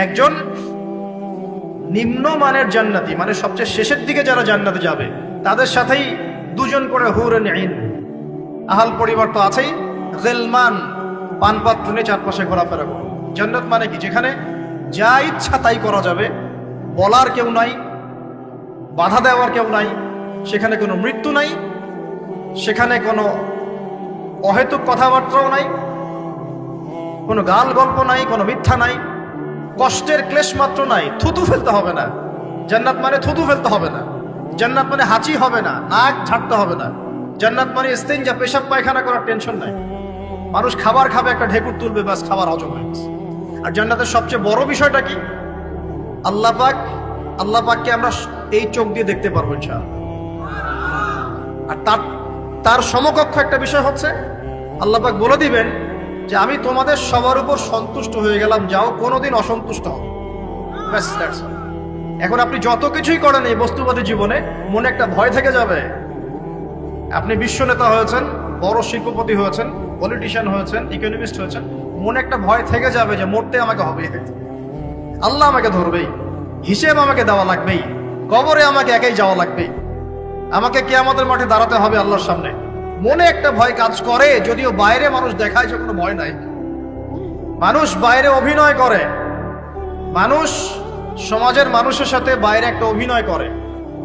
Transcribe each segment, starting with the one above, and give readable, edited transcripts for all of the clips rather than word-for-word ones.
একজন নিম্নমানের জান্নাতি, মানে সবচেয়ে শেষের দিকে যারা জান্নাতে যাবে, তাদের সাথেই দুজন করে হুরুন ঈন, আহাল পরিবার তো আছেই, গিলমান, পানপাত্র নিয়ে চারপাশে ঘোরাফেরা করবে। জান্নাত মানে কি? যেখানে যা ইচ্ছা তাই করা যাবে, বলার কেউ নাই, বাধা দেওয়ার কেউ নাই, সেখানে কোনো মৃত্যু নাই, সেখানে কোনো অহেতুক কথাবার্তাও নাই, কোনো গাল গল্প নাই, কোনো মিথ্যা নাই, কষ্টের ক্লেশ মাত্র নাই। থুতু ফেলতে হবে না। জান্নাত মানে থুতু ফেলতে হবে না। জান্নাত মানে হাঁচি হবে না, নাক ঝাড়তে হবে না। জান্নাত মানে ইস্তেঞ্জা, পেশাব পায়খানা করার টেনশন নাই। মানুষ খাবার খাবে, একটা ঢেকুর তুলবে, ব্যাস খাবার হজম হয়ে গেছে। আর জান্নাতের সবচেয়ে বড় বিষয়টা কি? আল্লাহ পাককে আমরা এই চোখ দিয়ে দেখতে পারবো ইনশাআল্লাহ। আর তার সমকক্ষ একটা বিষয় হচ্ছে, আল্লাহ পাক বলে দিবেন যে আমি তোমাদের সবার উপর সন্তুষ্ট হয়ে গেলাম, যাও কোনোদিন অসন্তুষ্ট হবে। ব্যাস, দ্যাটস অল। এখন আপনি যত কিছুই করেন এই বস্তুবাদী জীবনে, মনে একটা ভয় থেকে যাবে। আপনি বিশ্ব নেতা হয়েছেন, বড় শিল্পপতি হয়েছেন, পলিটিশিয়ান হয়েছেন, ইকোনমিস্ট হয়েছেন, মনে একটা ভয় থেকে যাবে যে মরতে আমাকে হবে, আল্লাহ আমাকে ধরবেই, হিসেব আমাকে দেওয়া লাগবেই, কবরে আমাকে একাই যাওয়া লাগবেই, আমাকে কিয়ামতের মাঠে দাঁড়াতে হবে আল্লাহর সামনে। মনে একটা ভয় কাজ করে, যদিও বাইরে মানুষ দেখায় যে কোনো ভয় নাই। মানুষ বাইরে অভিনয় করে, মানুষ সমাজের মানুষের সাথে বাইরে একটা অভিনয় করে।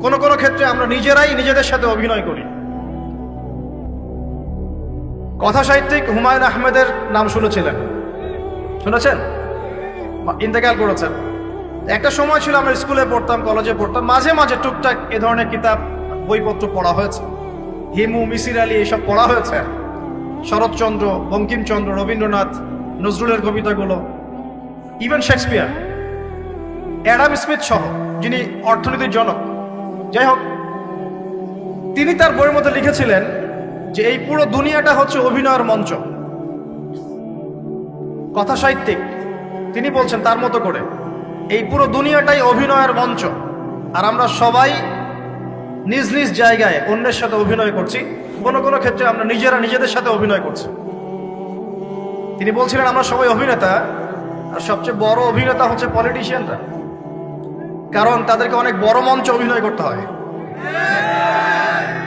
কোনো কোনো ক্ষেত্রে আমরা নিজেরাই নিজেদের সাথে অভিনয় করি। কথা সাহিত্যিক হুমায়ুন আহমেদের নাম শুনেছিলেন? শুনেছেন? ইন্তেকাল করেছেন। একটা সময় ছিল আমরা স্কুলে পড়তাম, কলেজে পড়তাম, মাঝে মাঝে টুকটাক এ ধরনের কিতাব বইপত্র পড়া হয়েছে। হিমু, মিসির আলী এইসব পড়া হয়েছে। শরৎচন্দ্র, বঙ্কিমচন্দ্র, রবীন্দ্রনাথ, নজরুলের কবিতাগুলো, ইভেন শেক্সপিয়ার, অ্যাডাম স্মিথ সহ, যিনি অর্থনীতির জনক। যাই হোক, তিনি তার বইয়ের মধ্যে লিখেছিলেন যে এই পুরো দুনিয়াটা হচ্ছে অভিনয়ের মঞ্চ। কথা সাহিত্যিক, তিনি বলছেন তার মতো করে এই পুরো দুনিয়াটাই অভিনয়ের মঞ্চ, আর আমরা সবাই নিজ নিজ জায়গায় অন্যের সাথে অভিনয় করছি। কোনো কোনো ক্ষেত্রে আমরা নিজেরা নিজেদের সাথে অভিনয় করছি। তিনি বলছিলেন আমরা সবাই অভিনেতা, আর সবচেয়ে বড় অভিনেতা হচ্ছে পলিটিশিয়ানরা, কারণ তাদেরকে অনেক বড় মঞ্চে অভিনয় করতে হয়।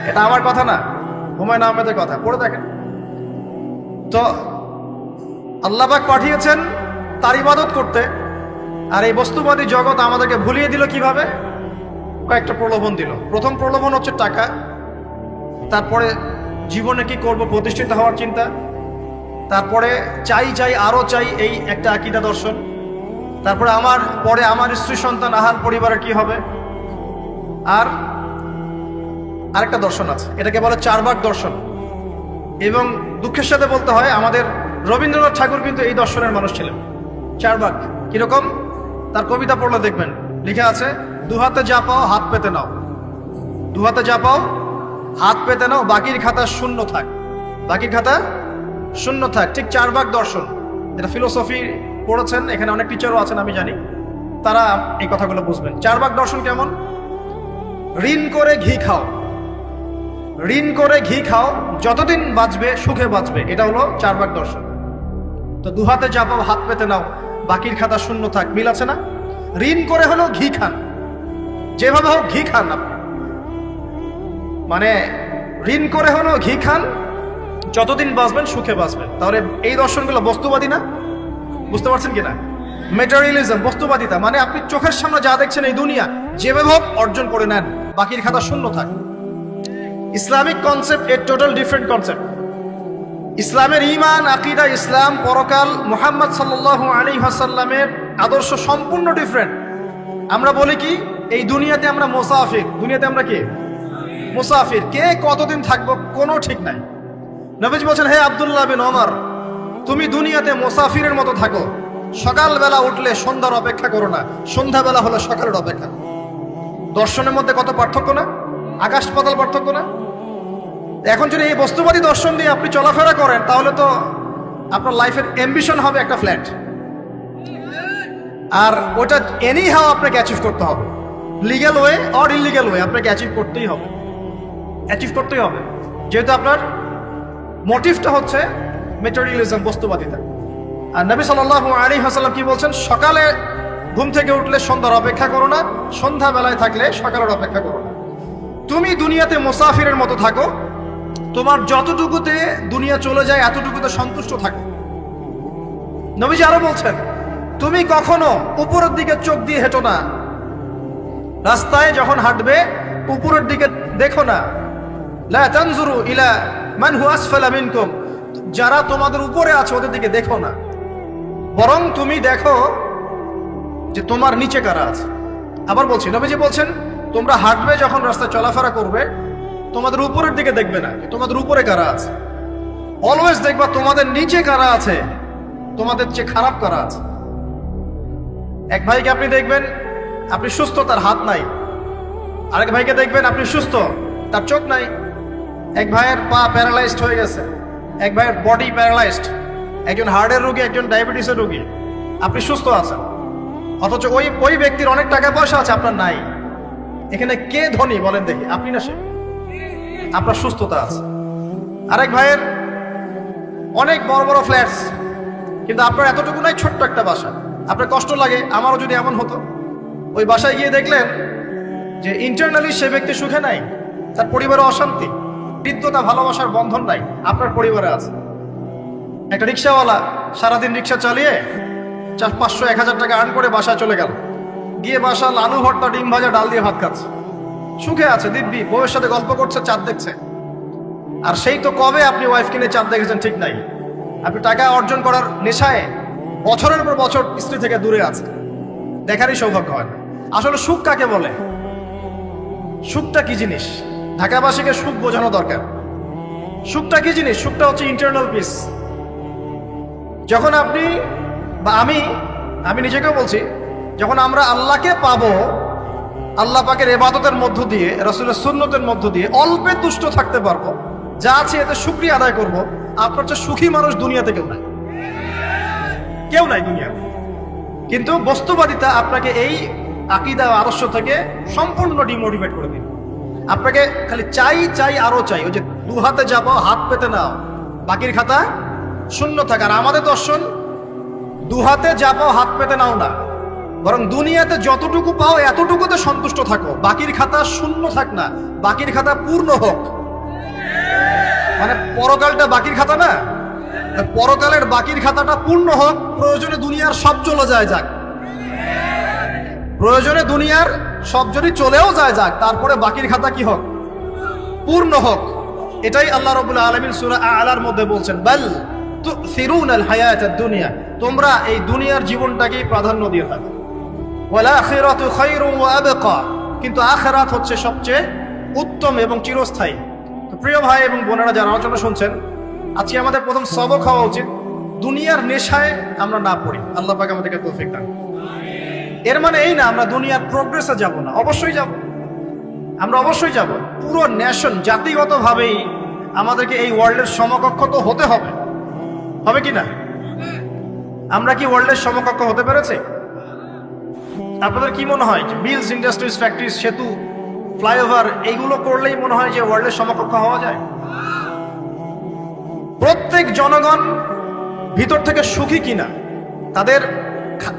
এটা আমার কথা না, হুমায়ুন আহমেদের কথা, পড়ে দেখেন তো। আল্লাহ পাক পাঠিয়েছেন তার ইবাদত করতে, আর এই বস্তুবাদী জগৎ আমাদেরকে ভুলিয়ে দিল কিভাবে? কয়েকটা প্রলোভন দিল। প্রথম প্রলোভন হচ্ছে টাকা, তারপরে জীবনে কি করব, প্রতিষ্ঠিত হওয়ার চিন্তা, তারপরে চাই চাই আরো চাই, এই একটা আকীদা দর্শন, তারপরে আমার স্ত্রী সন্তান আহাল পরিবারের কি হবে, আর আরেকটা দর্শন আছে, এটাকে বলে চারবাক দর্শন। এবং দুঃখের সাথে বলতে হয়, আমাদের রবীন্দ্রনাথ ঠাকুর কিন্তু এই দর্শনের মানুষ ছিলেন। চারবাক কিরকম? তার কবিতা পড়লে দেখবেন লিখে আছে, দুহাতে যা পাও হাত পেতে নাও, দুহাতে যা পাও হাত পেতে নাও, বাকির খাতা শূন্য থাক, বাকির খাতা শূন্য থাক। ঠিক চারবাক দর্শন, এটা ফিলোসফি পড়েছেন, এখানে অনেক টিচারও আছেন আমি জানি, তারা এই কথাগুলো বুঝবেন। চারবাক দর্শন কেমন? ঋণ করে ঘি খাও, ঋণ করে ঘি খাও, যতদিন বাঁচবে সুখে বাঁচবে, এটা হলো চারবাক দর্শন। তো দুহাতে যা পাও হাত পেতে নাও, বাকির খাতা শূন্য থাক, মিল আছে না? ঋণ করে হলো ঘি খান, যেভাবে হোক ঘি খান আপনি, মানে ঋণ করে হলো ঘি খান, যতদিন বাঁচবেন সুখে বাঁচবেন। তাহলে এই দর্শনগুলো বস্তুবাদী না? বুঝতে পারছেন কিনা? ম্যাটেরিয়ালিজম, বস্তুবাদিতা, মানে আপনি চোখের সামনে যা দেখছেন এই দুনিয়া, যেভাবে হোক অর্জন করে নেন, বাকির খাতা শূন্য থাক। ইসলামিক কনসেপ্ট এর টোটাল ডিফারেন্ট কনসেপ্ট। ইসলামের ঈমান, আকীদা, ইসলাম, পরকাল, মুহাম্মদ সাল্লাল্লাহু আলাইহি ওয়াসাল্লামের আদর্শ সম্পূর্ণ ডিফারেন্ট। আমরা বলি কি, এই দুনিয়াতে আমরা মুসাফির, দুনিয়াতে আমরা কি মুসাফির, কে কতদিন থাকবো কোনো ঠিক নাই। নবীজি বলছেন, হে আব্দুল্লাহ বিন ওমর, তুমি দুনিয়াতে মুসাফিরের মতো থাকো, সকালবেলা উঠলে সন্ধ্যার অপেক্ষা করো না, সন্ধ্যাবেলা হলে সকালের অপেক্ষা করো। দর্শনের মধ্যে কত পার্থক্য না, আকাশ পাতাল পার্থক্য না? এখন যদি এই বস্তুবাদী দর্শন দিয়ে আপনি চলাফেরা করেন, তাহলে তো আপনার লাইফের অ্যাম্বিশন হবে একটা ফ্ল্যাট, আর ওটা এনি হাও আপনাকে অ্যাচিভ করতে হবে, legal way or illegal way, আপনাকে অ্যাচিভ করতেই হবে, অ্যাচিভ করতেই হবে, যেহেতু আপনার মোটিভটা হচ্ছে ম্যাটেরিয়ালিজম, বস্তুবাদিতা। আর নবী সাল্লাল্লাহু আলাইহি ওয়াসাল্লাম কি বলছেন? সকালে ঘুম থেকে উঠলে সন্ধ্যার অপেক্ষা করো না, সন্ধ্যা বেলায় থাকলে সকালের অপেক্ষা করো না। তুমি দুনিয়াতে মুসাফিরের মতো থাকো, তোমার যতটুকুতে দুনিয়া চলে যায় এতটুকুতে সন্তুষ্ট থাকো। নবীজি আরো বলছেন, তুমি কখনো উপরের দিকে চোখ দিয়ে হেঁটো না, রাস্তায় যখন হাঁটবে উপরের দিকে দেখো না। লা তানজুরু ইলা মান হুয়া আসফালা মিনকুম, যারা তোমাদের উপরে আছে ওদের দিকে দেখো না, বরং তুমি দেখো যে তোমার নিচে কারা আছে। আবার বলছি, নবীজি বলছেন তোমরা হাঁটবে যখন রাস্তায় চলাফেরা করবে তোমাদের উপরের দিকে দেখবে না তোমাদের উপরে কারা আছে, অলওয়েজ দেখবা তোমাদের নিচে কারা আছে, তোমাদের চেয়ে খারাপ কারা আছে। এক ভাইকে আপনি দেখবেন আপনি সুস্থ, তার হাত নাই। আরেক ভাইকে দেখবেন আপনি সুস্থ, তার চোখ নাই। এক ভাইয়ের পা প্যারালাইজড হয়ে গেছে, এক ভাইয়ের বডি প্যারালাইজড, একজন হার্টের রোগী, একজন ডায়াবেটিসের রোগী। আপনি সুস্থ আছেন, অথচ ওই ব্যক্তির অনেক টাকা পয়সা আছে, আপনার নাই। এখানে কে ধনী বলেন দেখি, আপনি না সে? আপনার সুস্থতা আছে। আরেক ভাইয়ের অনেক বড় বড় ফ্ল্যাটস, কিন্তু আপনার এতটুকু নাই, ছোট্ট একটা বাসা। আপনার কষ্ট লাগে, আমারও যদি এমন হতো। ওই বাসায় গিয়ে দেখলেন যে ইন্টারনালি সে ব্যক্তি সুখে নাই, তার পরিবারে অশান্তি, হৃদ্যতা ভালোবাসার বন্ধন নাই, আপনার পরিবারে আছে। একটা রিক্সাওয়ালা সারাদিন রিক্সা চালিয়ে 500-1000 টাকা আর্ন করে বাসায় চলে গেল, গিয়ে বাসা আলু ভর্তা, ডিম ভাজা, ডাল দিয়ে ভাত খাচ্ছে, সুখে আছে দিব্যি, বউয়ের সাথে গল্প করছে, চাঁদ দেখছে। আর সেই তো কবে আপনি ওয়াইফ কিনে চাঁদ দেখেছেন ঠিক নাই, আপনি টাকা অর্জন করার নেশায় বছরের পর বছর স্ত্রী থেকে দূরে আছে, দেখারই সৌভাগ্য হয় না। আসলে সুখ কাকে বলে, সুখটা কি জিনিস? ঢাকাবাসীকে সুখ বোঝানো দরকার। সুখটা কি জিনিস? সুখটা হচ্ছে ইন্টারনাল পিস। যখন আপনি বা আমি নিজেকেও বলছি, যখন আমরা আল্লাহকে পাবো, আল্লাহ পাকের ইবাদতের মধ্য দিয়ে, রাসূলের সুন্নতের মধ্য দিয়ে অল্পে তুষ্ট থাকতে পারবো, যা আছে এতে শুকরিয়া আদায় করব, আপনার চেয়ে সুখী মানুষ দুনিয়াতে কেউ নাই, কেউ নাই দুনিয়াতে। কিন্তু বস্তুবাদিতা আপনাকে এই আকীদা ও আদর্শ থেকে সম্পূর্ণ ডিমোটিভেট করে দিবে। আপনাকে খালি চাই আরো চাই। ওই যে দু হাতে যাবো, হাত পেতে নাও, বাকির খাতা শূন্য থাক। আর আমাদের দর্শন, দু হাতে যাবো, হাত পেতে নাও না, বরং দুনিয়াতে যতটুকু পাও এতটুকুতে সন্তুষ্ট থাকো, বাকির খাতা শূন্য থাক না, বাকির খাতা পূর্ণ হোক। মানে পরকালটা বাকির খাতা না, পরকালের বাকির খাতাটা পূর্ণ হোক। প্রয়োজনে দুনিয়ার সব চলে যায় যাক, প্রয়োজনে দুনিয়ার সব যদি চলেও যায় যাক, তারপরে বাকির খাতা কি হোক? পূর্ণ হোক। এটাই আল্লাহ রাব্বুল আলামিন সূরা আ'লার মধ্যে বলছেন, বাল তুসিরুনাল হায়াতাদ দুনিয়া, তোমরা এই দুনিয়ার জীবনটাকেই প্রাধান্য দিয়ে থাকো। ওয়াল আখিরাতু খায়রুন ওয়া আবকা, কিন্তু আখিরাত হচ্ছে সবচেয়ে উত্তম এবং চিরস্থায়ী। তো প্রিয় ভাই এবং বোনেরা যারা আলোচনা শুনছেন, আজকে আমাদের প্রথম সবক হওয়া উচিত দুনিয়ার নেশায় আমরা না পড়ি। আল্লাহ পাক আমাদেরকে তৌফিক দান। এর মানে এই না আমরা দুনিয়ার প্রোগ্রেসে যাব না, অবশ্যই যাব, আমরা অবশ্যই যাব। পুরো নেশন, জাতিগতভাবেই আমাদেরকে এই ওয়ার্ল্ডের সমকক্ষ তো হতে হবে, হবে কি না? আমরা কি ওয়ার্ল্ডের সমকক্ষ হতে পেরেছি? আপনাদের কি মনে হয় মিলস, ইন্ডাস্ট্রিজ, ফ্যাক্টরিজ, সেতু, ফ্লাইওভার এইগুলো করলেই মনে হয় যে ওয়ার্ল্ডের সমকক্ষ হওয়া যায়? প্রত্যেক জনগণ ভিতর থেকে সুখী কিনা, তাদের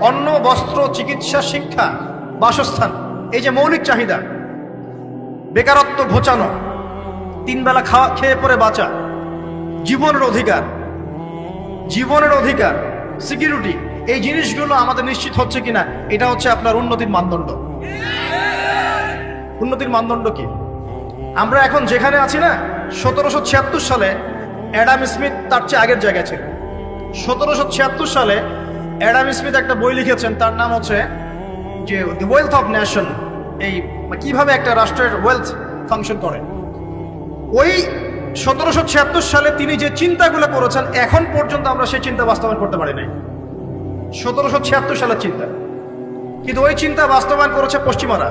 অন্ন, বস্ত্র, চিকিৎসা, শিক্ষা, বাসস্থান, এই যে মৌলিক চাহিদা, বেকারত্ব ঘোচানো, 3 বেলা খেয়ে পরে বাঁচা, জীবনের অধিকার, সিকিউরিটি, এই জিনিসগুলো আমাদের নিশ্চিত হচ্ছে কিনা, এটা হচ্ছে আপনার উন্নতির মানদণ্ড। উন্নতির মানদণ্ড কি? আমরা এখন যেখানে আছি না, 1776 সালে অ্যাডাম স্মিথ তার চেয়ে আগের জায়গায় ছিল। 1776 সালে অ্যাডাম স্মিথ একটা বই লিখেছেন, তার নাম হচ্ছে যে দি ওয়েলথ অফ নেশন, এই কিভাবে একটা রাষ্ট্রের ওয়েলথ ফাংশন করে। ওই 1776 সালে তিনি যে চিন্তাগুলো করেছেন, এখন পর্যন্ত আমরা সেই চিন্তা বাস্তবায়ন করতে পারি নাই। 1776 সালের চিন্তা, কিন্তু ওই চিন্তা বাস্তবায়ন করেছে পশ্চিমারা।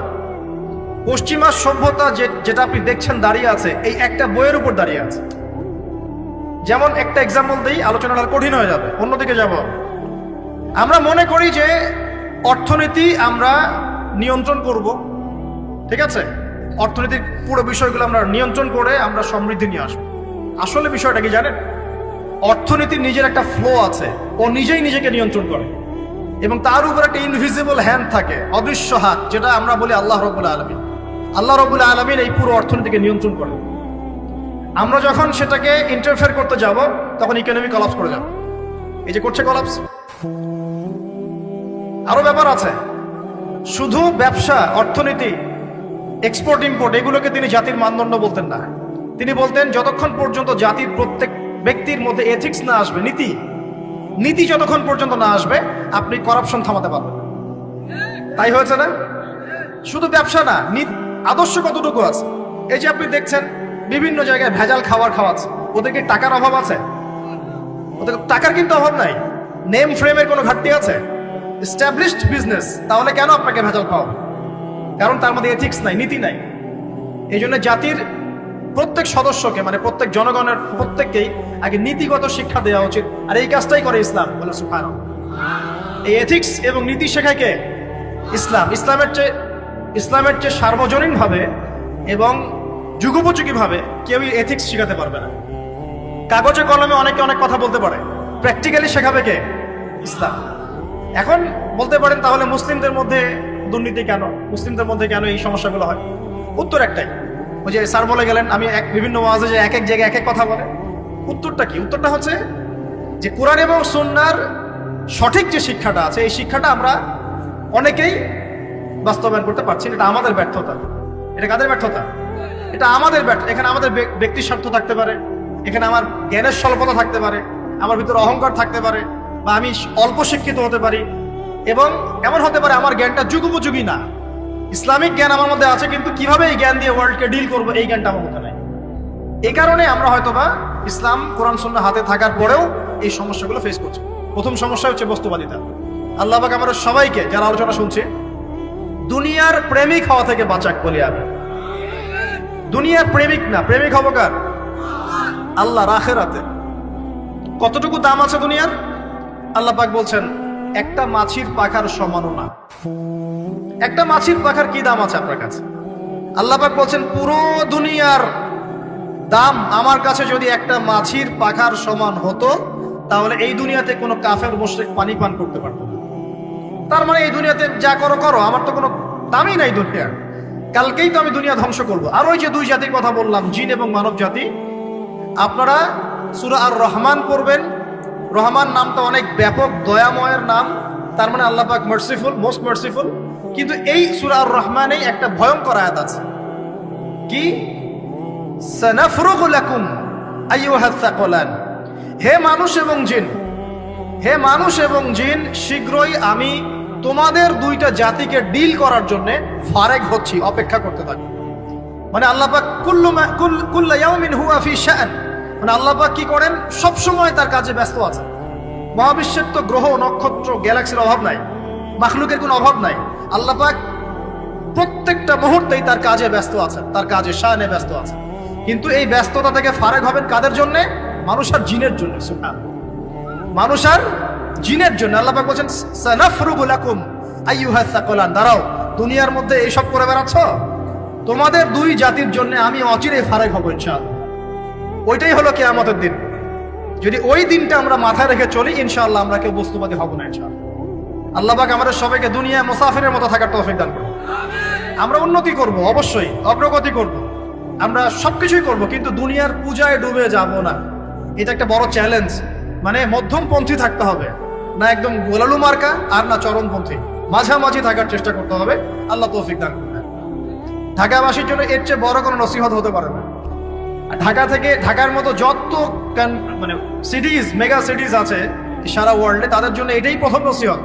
পশ্চিমা সভ্যতা যেটা আপনি দেখছেন দাঁড়িয়ে আছে, এই একটা বইয়ের উপর দাঁড়িয়ে আছে। যেমন একটা এক্সাম্পল দিই, আলোচনাটা কঠিন হয়ে যাবে, অন্যদিকে যাব। আমরা মনে করি যে অর্থনীতি আমরা নিয়ন্ত্রণ করব, ঠিক আছে, অর্থনীতির পুরো বিষয়গুলো আমরা নিয়ন্ত্রণ করে আমরা সমৃদ্ধি নিয়ে আসবো। আসলে বিষয়টা কি জানেন? অর্থনীতির নিজের একটা ফ্লো আছে, ও নিজেই নিজেকে নিয়ন্ত্রণ করে। এবং তার উপর একটা ইনভিজিবল হ্যান্ড থাকে, অদৃশ্য হাত, যেটা আমরা বলি আল্লাহ রাব্বুল আলামিন। আল্লাহ রাব্বুল আলামিন এই পুরো অর্থনীতিকে নিয়ন্ত্রণ করে। আমরা যখন সেটাকে ইন্টারফেয়ার করতে যাব তখন ইকোনমি কলাপস করে যাবে। এই যে করছে কলাপস। আরো ব্যাপার আছে, শুধু ব্যবসা, অর্থনীতি, এক্সপোর্ট ইম্পোর্ট এগুলোকে তিনি জাতির মানদণ্ড বলতেন না। তিনি বলতেন যতক্ষণ পর্যন্ত জাতির প্রত্যেক ব্যক্তির মধ্যে এথিক্স না আসবে, নীতি যতক্ষণ পর্যন্ত না আসবে আপনি করাপশন থামাতে পারবেন। তাই হয়েছে না? শুধু ব্যবসা না, আদর্শ কতটুকু আছে। এই যে আপনি দেখছেন বিভিন্ন জায়গায় ভেজাল খাবার খাওয়াচ্ছে, ওদের কি টাকার অভাব আছে? ওদের টাকার কিন্তু অভাব নাই। নেম ফ্রেমের কোনো ঘাটতি আছে? এস্টাবলিশড বিজনেস, তাহলে কেন আপনাকে ভেজাল খাওয়াবে? কারণ তার মধ্যে এথিক্স নাই, নীতি নাই। এই জন্য জাতির প্রত্যেক সদস্যকে, মানে প্রত্যেক জনগণের প্রত্যেককেই আগে নীতিগত শিক্ষা দেওয়া উচিত। আর এই কাজটাই করে ইসলাম। বলে সুবহানাল্লাহ। এই এথিক্স এবং নীতি শেখায় কে? ইসলাম। ইসলামের চেয়ে সার্বজনীন ভাবে এবং যুগোপযোগী ভাবে কেউই এথিক্স শেখাতে পারবে না। কাগজে কলমে অনেকে অনেক কথা বলতে পারে, প্র্যাকটিক্যালি শেখাবে কে? ইসলাম। এখন বলতে পারেন তাহলে মুসলিমদের মধ্যে দুর্নীতি কেন, মুসলিমদের মধ্যে কেন এই সমস্যাগুলো হয়? উত্তর একটাই, ওই যে স্যার বলে গেলেন, আমি বিভিন্ন ওয়াজে যে এক এক জায়গায় এক এক কথা বলে। উত্তরটা কি? উত্তরটা হচ্ছে যে কোরআন এবং সুন্নাহর সঠিক যে শিক্ষাটা আছে, এই শিক্ষাটা আমরা অনেকেই বাস্তবায়ন করতে পারছি না। এটা আমাদের ব্যর্থতা। এটা কাদের ব্যর্থতা? এটা আমাদের ব্যর্থ। এখানে আমাদের ব্যক্তির স্বার্থ থাকতে পারে, এখানে আমার জ্ঞানের স্বল্পতা থাকতে পারে, আমার ভিতরে অহংকার থাকতে পারে, বা আমি অল্প শিক্ষিত হতে পারি, এবং এমন হতে পারে আমার জ্ঞানটা যুগোপযোগী না। ইসলামিক জ্ঞান আমার মধ্যে আছে, কিন্তু কিভাবে এই জ্ঞান দিয়ে ওয়ার্ল্ডকে ডিল করবো এই জ্ঞানটা আমার মধ্যে নাই। এই কারণে আমরা হয়তোবা ইসলাম, কোরআন সুন্নাহ হাতে থাকার পরেও এই সমস্যাগুলো ফেস করছি। প্রথম সমস্যা হচ্ছে বস্তুবাদিতা। আল্লাহ পাক আমাদের সবাইকে, যারা আলোচনা শুনছে, দুনিয়ার প্রেমিক হওয়া থেকে বাঁচাক বলি আমি। দুনিয়ার প্রেমিক না, প্রেমিক হবো কার? আল্লাহর আখিরাতে। কতটুকু দাম আছে দুনিয়ার? আল্লাহ পাক বলছেন একটা মাছির পাখার সমানও না। একটা মাছির পাখার কি দাম আছে আপনার কাছে? আল্লাহ পাক বলছেন পুরো দুনিয়ার দাম আমার কাছে যদি একটা মাছির পাখার সমান হতো, তাহলে এই দুনিয়াতে কোনো কাফের মুশরিক পানি পান করতে পারতো না। তার মানে এই দুনিয়াতে যা করো করো, আমার তো কোনো দামই নাই দুনিয়ার। কালকেই তো আমি দুনিয়া ধ্বংস করব। আর ওই যে দুই জাতির কথা বললাম, জিন এবং মানব জাতি, আপনারা সূরা আর রহমান পড়বেন। রহমান নামটা অনেক ব্যাপক, দয়াময়ের নাম। তার মানে আল্লাহ পাক মার্সিফুল, মোস্ট মার্সিফুল। কিন্তু এই সূরা আর রহমানেই একটা ভয়ঙ্কর আয়াত আছে, কি? সানাফরুগু লাকুম আইয়ুহাস সাকলান। হে মানুষ এবং জিন, হে মানুষ এবং জিন, শীঘ্রই আমি তোমাদের দুইটা জাতিকে ডিল করার জন্য ফারেক হচ্ছি, অপেক্ষা করতে থাকি। মানে আল্লাহ পাক কুল্লু ইয়াউমিন হুয়া ফি শাআন, মানে আল্লাহ পাক কি করেন? সব সময় তার কাজে ব্যস্ত আছে। মহাবিশ্বের তো গ্রহ, নক্ষত্র, গ্যালাক্সির অভাব নাই, মাখলুকের কোনো অভাব নাই। আল্লাহ পাক প্রত্যেকটা মুহূর্তেই তার কাজে ব্যস্ত আছেন, তার কাজে শানে ব্যস্ত আছেন। কিন্তু এই ব্যস্ততা থেকে ফারেক হবেন কাদের জন্য? মানুষ আর জিনের জন্য। সুবহানাল্লাহ। মানুষ আর জিনের জন্য। আল্লাহ পাক বলেন সানাফরুগু লাকুম আইয়ুহাস সাকলান। দাঁড়াও, দুনিয়ার মধ্যে এইসব করে বেড়াচ্ছ, তোমাদের দুই জাতির জন্য আমি অচিরেই ফারেক হব ইনশাআল্লাহ। ওইটাই হলো কিয়ামতের দিন। যদি ওই দিনটা আমরা মাথায় রেখে চলি, ইনশাআল্লাহ আমরা কেউ বস্তুবাদী হব না ইনশাআল্লাহ। আল্লাহ পাক আমাদের সবাইকে দুনিয়া মুসাফিরের মতো থাকার তৌফিক দান করুন। আমরা উন্নতি করব, অবশ্যই অগ্রগতি করব, আমরা সবকিছুই করব, কিন্তু দুনিয়ার পূজায় ডুবে যাব না। এটা একটা বড় চ্যালেঞ্জ। মানে মধ্যমপন্থী থাকতে হবে, না একদম গোলালু মার্কা আর না চরমপন্থী, মাঝামাঝি থাকার চেষ্টা করতে হবে। আল্লাহ তৌফিক দান করবেন। ঢাকাবাসীর জন্য এর চেয়ে বড় কোনো নসিহত হতে পারে না। ঢাকার মতো যত মানে সিটিজ, মেগা সিটিজ আছে সারা ওয়ার্ল্ডে, তাদের জন্য এটাই প্রথম নসিহত,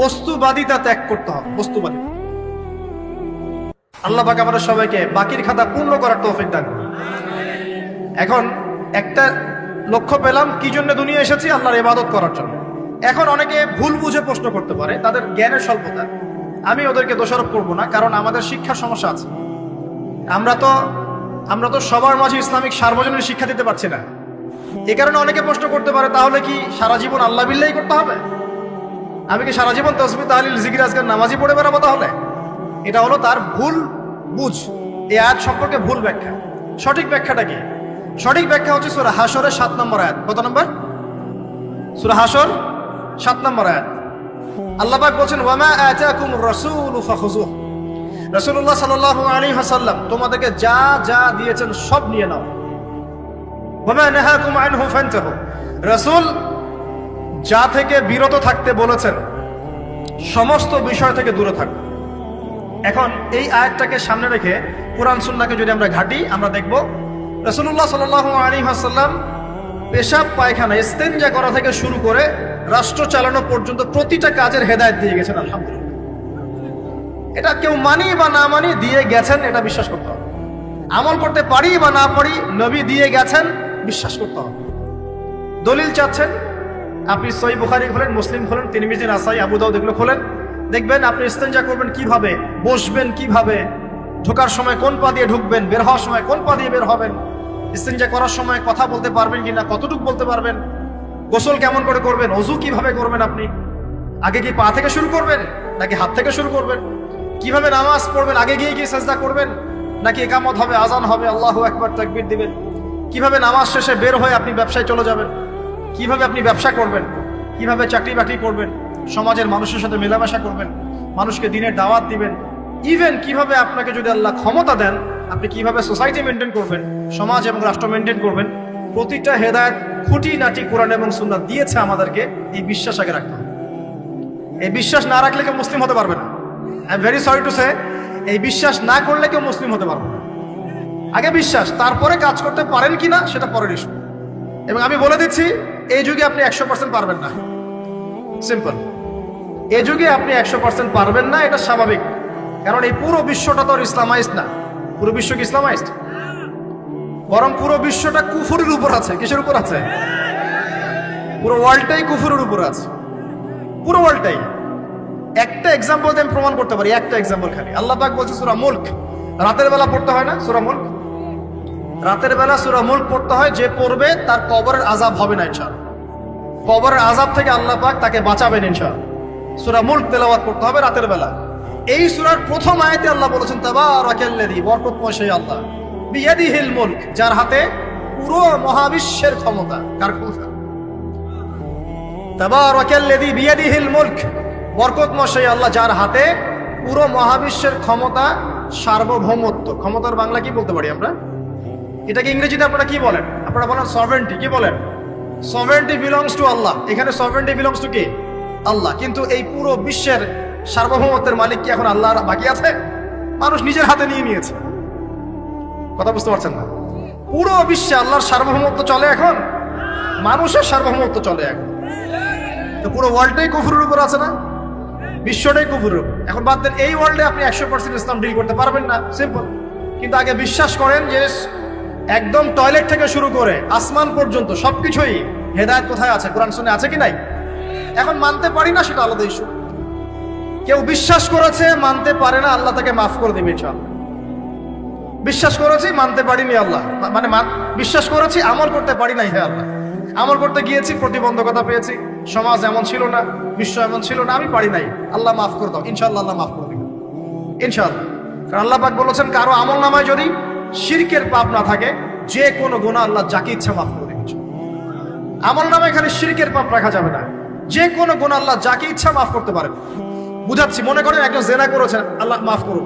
বস্তুবাদিতা ত্যাগ করতে হবে। বস্তুবাদিতা। আল্লাহ পাক আমাদের সবাইকে বাকির খাতা পূর্ণ করার তৌফিক দান করুন। এখন একটা লক্ষ্য পেলাম, কি জন্য দুনিয়া এসেছি? আল্লাহর ইবাদত করার জন্য। এখন অনেকে ভুল বুঝে প্রশ্ন করতে পারে, তাদের জ্ঞানের স্বল্পতা। আমি ওদেরকে দোষারোপ করবো না, কারণ আমাদের শিক্ষার সমস্যা আছে। আমরা তো সবার মাঝে ইসলামিক সার্বজনীন শিক্ষা দিতে পারছি না। এই কারণে অনেকে প্রশ্ন করতে পারে, তাহলে কি সারা জীবন আল্লাহ বিল্লাহি করতে হবে? আমি কি সারা জীবন তাসবিহ, তাহলিল, জিকির, আজকার, নামাজি পড়ে বেড়াবো? তাহলে এটা হলো তার ভুল বুঝ। এই আয়াত সম্পর্কে ভুল ব্যাখ্যা। সঠিক ব্যাখ্যাটা কি? সঠিক ব্যাখ্যা হচ্ছে সূরা হাশরের 7 নম্বর আয়াত। কত নম্বর? সূরা হাশর 7 নম্বর আয়াত। আল্লাহ পাক বলছেন ওয়ামা আতাকুমুর রাসূলু ফাখুযুহু, রাসূলুল্লাহ সাল্লাল্লাহু আলাইহি ওয়াসাল্লাম তোমাদেরকে যা যা দিয়েছেন সব নিয়ে নাও। ওয়ামা নাহাকুম আনহু ফান্তাহু, রাসূল যা থেকে বিরত থাকতে বলেছেন সমস্ত বিষয় থেকে দূরে থাকো। এখন এই আয়াতটাকে সামনে রেখে কোরআন সুন্নাহকে যদি আমরা ঘাঁটি, আমরা দেখব রাসূলুল্লাহ সাল্লাল্লাহু আলাইহি ওয়াসাল্লাম পেশাব পায়খানা ইস্তেনজা করা থেকে শুরু করে রাষ্ট্র চালানো পর্যন্ত প্রতিটা কাজের হেদায়েত দিয়ে গেছেন। আলহামদুলিল্লাহ, এটা কেউ মানি বা না মানি দিয়ে গেছেন, এটা বিশ্বাস করতে হবে। আমল করতে পারি বা না পারি, নবী দিয়ে গেছেন, বিশ্বাস করতে হবে। দলিল চাচ্ছেন, আপনি সহিহ বুখারী খোলেন, মুসলিম খোলেন, তিরমিজি, নাসাই, আবু দাউদ এগুলো খোলেন, দেখবেন আপনি ইস্তেনজা করবেন কিভাবে, বসবেন কিভাবে, ঢোকার সময় কোন পা দিয়ে ঢুকবেন, বের হওয়ার সময় কোন পা দিয়ে বের হবেন, ইস্তেনজা করার সময় কথা বলতে পারবেন কিনা, কতটুকু বলতে পারবেন, গোসল কেমন করে করবেন, ওযু কিভাবে করবেন, আপনি আগে কি পা থেকে শুরু করবেন নাকি হাত থেকে শুরু করবেন, কিভাবে নামাজ পড়বেন, আগে গিয়ে কি সাজদা করবেন নাকি ইকামত হবে, আজান হবে, আল্লাহু আকবার তাকবীর দিবেন, কিভাবে নামাজ শেষে বের হয়ে আপনি ব্যবসায় চলে যাবেন, কিভাবে আপনি ব্যবসা করবেন, কিভাবে চাকরি বাকরি করবেন, সমাজের মানুষের সাথে মেলামেশা করবেন, মানুষকে দিনের দাওয়াত দিবেন, ইভেন কিভাবে আপনাকে যদি আল্লাহ ক্ষমতা দেন আপনি কিভাবে সোসাইটি মেনটেন করবেন, সমাজ এবং রাষ্ট্র মেনটেন করবেন, প্রতিটা হেদায়েত খুঁটিনাটি কোরআন এবং সুন্নাহ দিয়েছে আমাদেরকে। এই বিশ্বাস আগে রাখতে হবে। এই বিশ্বাস না রাখলে কেউ মুসলিম হতে পারবে না। I am very sorry to say, এই বিশ্বাস না করলে কেউ মুসলিম হতে পারবে না। আগে বিশ্বাস, তারপরে কাজ করতে পারেন কিনা সেটা পরের ইস্যু। এবং আমি বলে দিচ্ছি, এই যুগে আপনি 100% পারবেন না। সিম্পল, এই যুগে আপনি 100% পারবেন না, এটা স্বাভাবিক। কারণ এই পুরো বিশ্বটা তো ইসলামাইজড না। পুরো বিশ্ব কি ইসলামাইজড? বরং পুরো বিশ্বটা কুফরের উপর আছে। কিসের উপর আছে? পুরো ওয়ার্ল্ডটাই কুফরের উপর আছে, পুরো ওয়ার্ল্ডটাই। একটা এক্সাম্পল দিয়ে আমি প্রমাণ করতে পারি, একটা এক্সাম্পল খালি। আল্লাহ পাক বলছে সূরা মুলক, রাতের বেলা পড়তে হয় না সূরা মুলক? রাতের বেলা সূরা মুলক পড়তে হয়, যে পড়বে তার কবরের আযাব হবে না ইনশাআল্লাহ। কবরের আযাব থেকে আল্লাহ পাক তাকে বাঁচাবেন ইনশাআল্লাহ। সূরা মুলক তেলাওয়াত করতে হবে রাতের বেলা। এই সূরার প্রথম আয়াতে আল্লাহ বলেছেন তাবারাকাল্লাযী, বরকতময় সেই আল্লাহ, বিয়াদিহিল মুলক, যার হাতে পুরো মহাবিশ্বের ক্ষমতা। কার ক্ষমতা? তাবারাকাল্লাযী বিয়াদিহিল মুলক, বরকতময় সেই আল্লাহ যার হাতে পুরো মহাবিশ্বের ক্ষমতা, সার্বভৌমত্ব। ক্ষমতার বাংলা কি বলতে পারি আমরা? এটাকে ইংরেজিতে আপনারা কি বলেন? আপনারা বলেন সভারেন্টি। কি বলেন? সভারেন্টি বিলংস টু আল্লাহ। এখানে সভারেন্টি বিলংস টু কে? আল্লাহ। কিন্তু এই পুরো বিশ্বের সার্বভৌমত্বের মালিক কি এখন আল্লাহ বাকি আছে? মানুষ নিজের হাতে নিয়ে নিয়েছে। কথা বুঝতে পারছেন না? পুরো বিশ্বে আল্লাহর সার্বভৌমত্ব চলে এখন, মানুষের সার্বভৌমত্ব চলে এখন। তো পুরো ওয়ার্ল্ডটাই কুফরের উপর আছে না? বিশ্বটাই কুফরের উপর। এখন বাদ দেন, এই ওয়ার্ল্ডে আপনি 100% ইসলাম ডিল করতে পারবেন না, সিম্পল। কিন্তু আগে বিশ্বাস করেন যে একদম টয়লেট থেকে শুরু করে আসমান পর্যন্ত সবকিছুই হেদায়েত কোথায় আছে, কোরআন শুনে আছে কি নাই? এখন মানতে পারি না, সেটা আলাদা ইস্যু। কেউ বিশ্বাস করেছে, মানতে পারে না, আল্লাহ তাকে মাফ করে দিবে ইনশাআল্লাহ। বিশ্বাস করেছি, মানতে পারিনি, আল্লাহ মানে বিশ্বাস করেছি, আমল করতে পারি নাই, হে আল্লাহ আমল করতে গিয়েছি, প্রতিবন্ধকতা পেয়েছি, সমাজ এমন ছিল না, বিশ্ব এমন ছিল না, আমি পারি নাই, আল্লাহ মাফ করে দাও। ইনশাআল্লাহ আল্লাহ মাফ করে দিবে ইনশাআল্লাহ। কারণ আল্লাহ পাক বলেছেন, কারো আমল নামায় যদি শিরকের পাপ না থাকে, যে কোনো গুনাহ আল্লাহ যাকে ইচ্ছা মাফ করে দিবে। আমল নামায় এখানে শিরকের পাপ রাখা যাবে না, যে কোনো গুনাহ আল্লাহ যাকে ইচ্ছা মাফ করতে পারেন। বুঝাচ্ছি, মনে করেন একজন জেনা করেছেন, আল্লাহ মাফ করুন।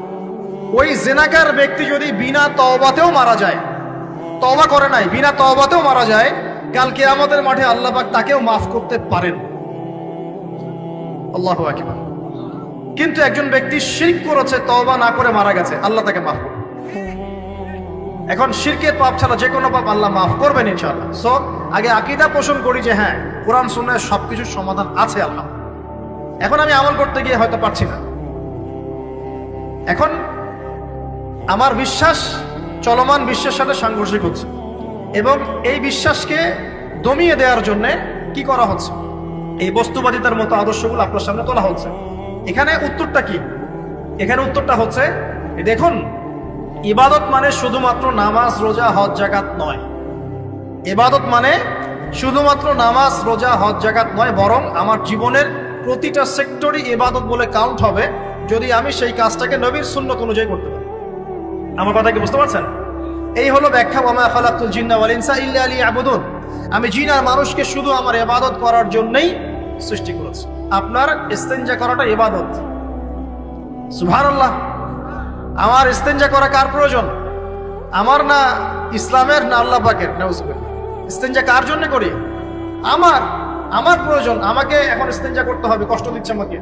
ওই জেনাকার ব্যক্তি যদি বিনা তওবাতেও মারা যায়, তওবা করে নাই, বিনা তওবাতেও মারা যায়, কাল কিয়ামতের মাঠে আল্লাহ পাক তাকেও মাফ করতে পারেন। আল্লাহু আকবার। কিন্তু একজন ব্যক্তি শিরক করেছে, তওবা না করে মারা গেছে, আল্লাহ তাকে মাফ করবে। এখন শিরকের পাপ ছাড়া যে কোনো পাপ আল্লাহ মাফ করবেন ইনশাআল্লাহ। সো আগে আকীদা পোষণ করি যে হ্যাঁ, কোরআন সুন্নাহয় সবকিছুর সমাধান আছে আলহামদুলিল্লাহ। এখন আমি আমল করতে গিয়ে হয়তো পারছি না, এখন আমার বিশ্বাস চলমান বিশ্বের সাথে সাংঘর্ষিক হচ্ছে, এবং এই বিশ্বাসকে দমিয়ে দেওয়ার জন্য কি করা হচ্ছে? এই বস্তুবাদিতার মতো আদর্শগুলো আপনার সামনে তোলা হচ্ছে। এখানে উত্তরটা কি? এখানে উত্তরটা হচ্ছে, দেখুন, ইবাদত মানে শুধুমাত্র নামাজ, রোজা, হজ, যাকাত নয়। ইবাদত মানে শুধুমাত্র নামাজ, রোজা, হজ, যাকাত নয়, বরং আমার জীবনের প্রতিটা সেক্টরই ইবাদত বলে কাউন্ট হবে যদি আমি সেই কাজটাকে নবীর সুন্নাত অনুযায়ী করতে পারি। আমার কথা কি বুঝতে পারছেন? এই হলো ব্যাখ্যা, ওয়ামা খালাকতুল জিন্না ওয়াল ইনসা ইল্লা লিয়াবুদুন। আমি জিন আর মানুষকে শুধু আমার ইবাদত করার জন্যই সৃষ্টি করেছি। আপনার ইস্তেঞ্জা করাটা ইবাদত। সুবহানাল্লাহ। আমার ইস্তেঞ্জা করা কার প্রয়োজন? আমার না ইসলামের, না আল্লাহ পাকের? নাউজুবিল্লাহ। ইস্তেঞ্জা কার জন্য করি? আমার প্রয়োজন। আমাকে এখন ইস্তেঞ্জা করতে হবে, কষ্ট দিচ্ছে আমাকে।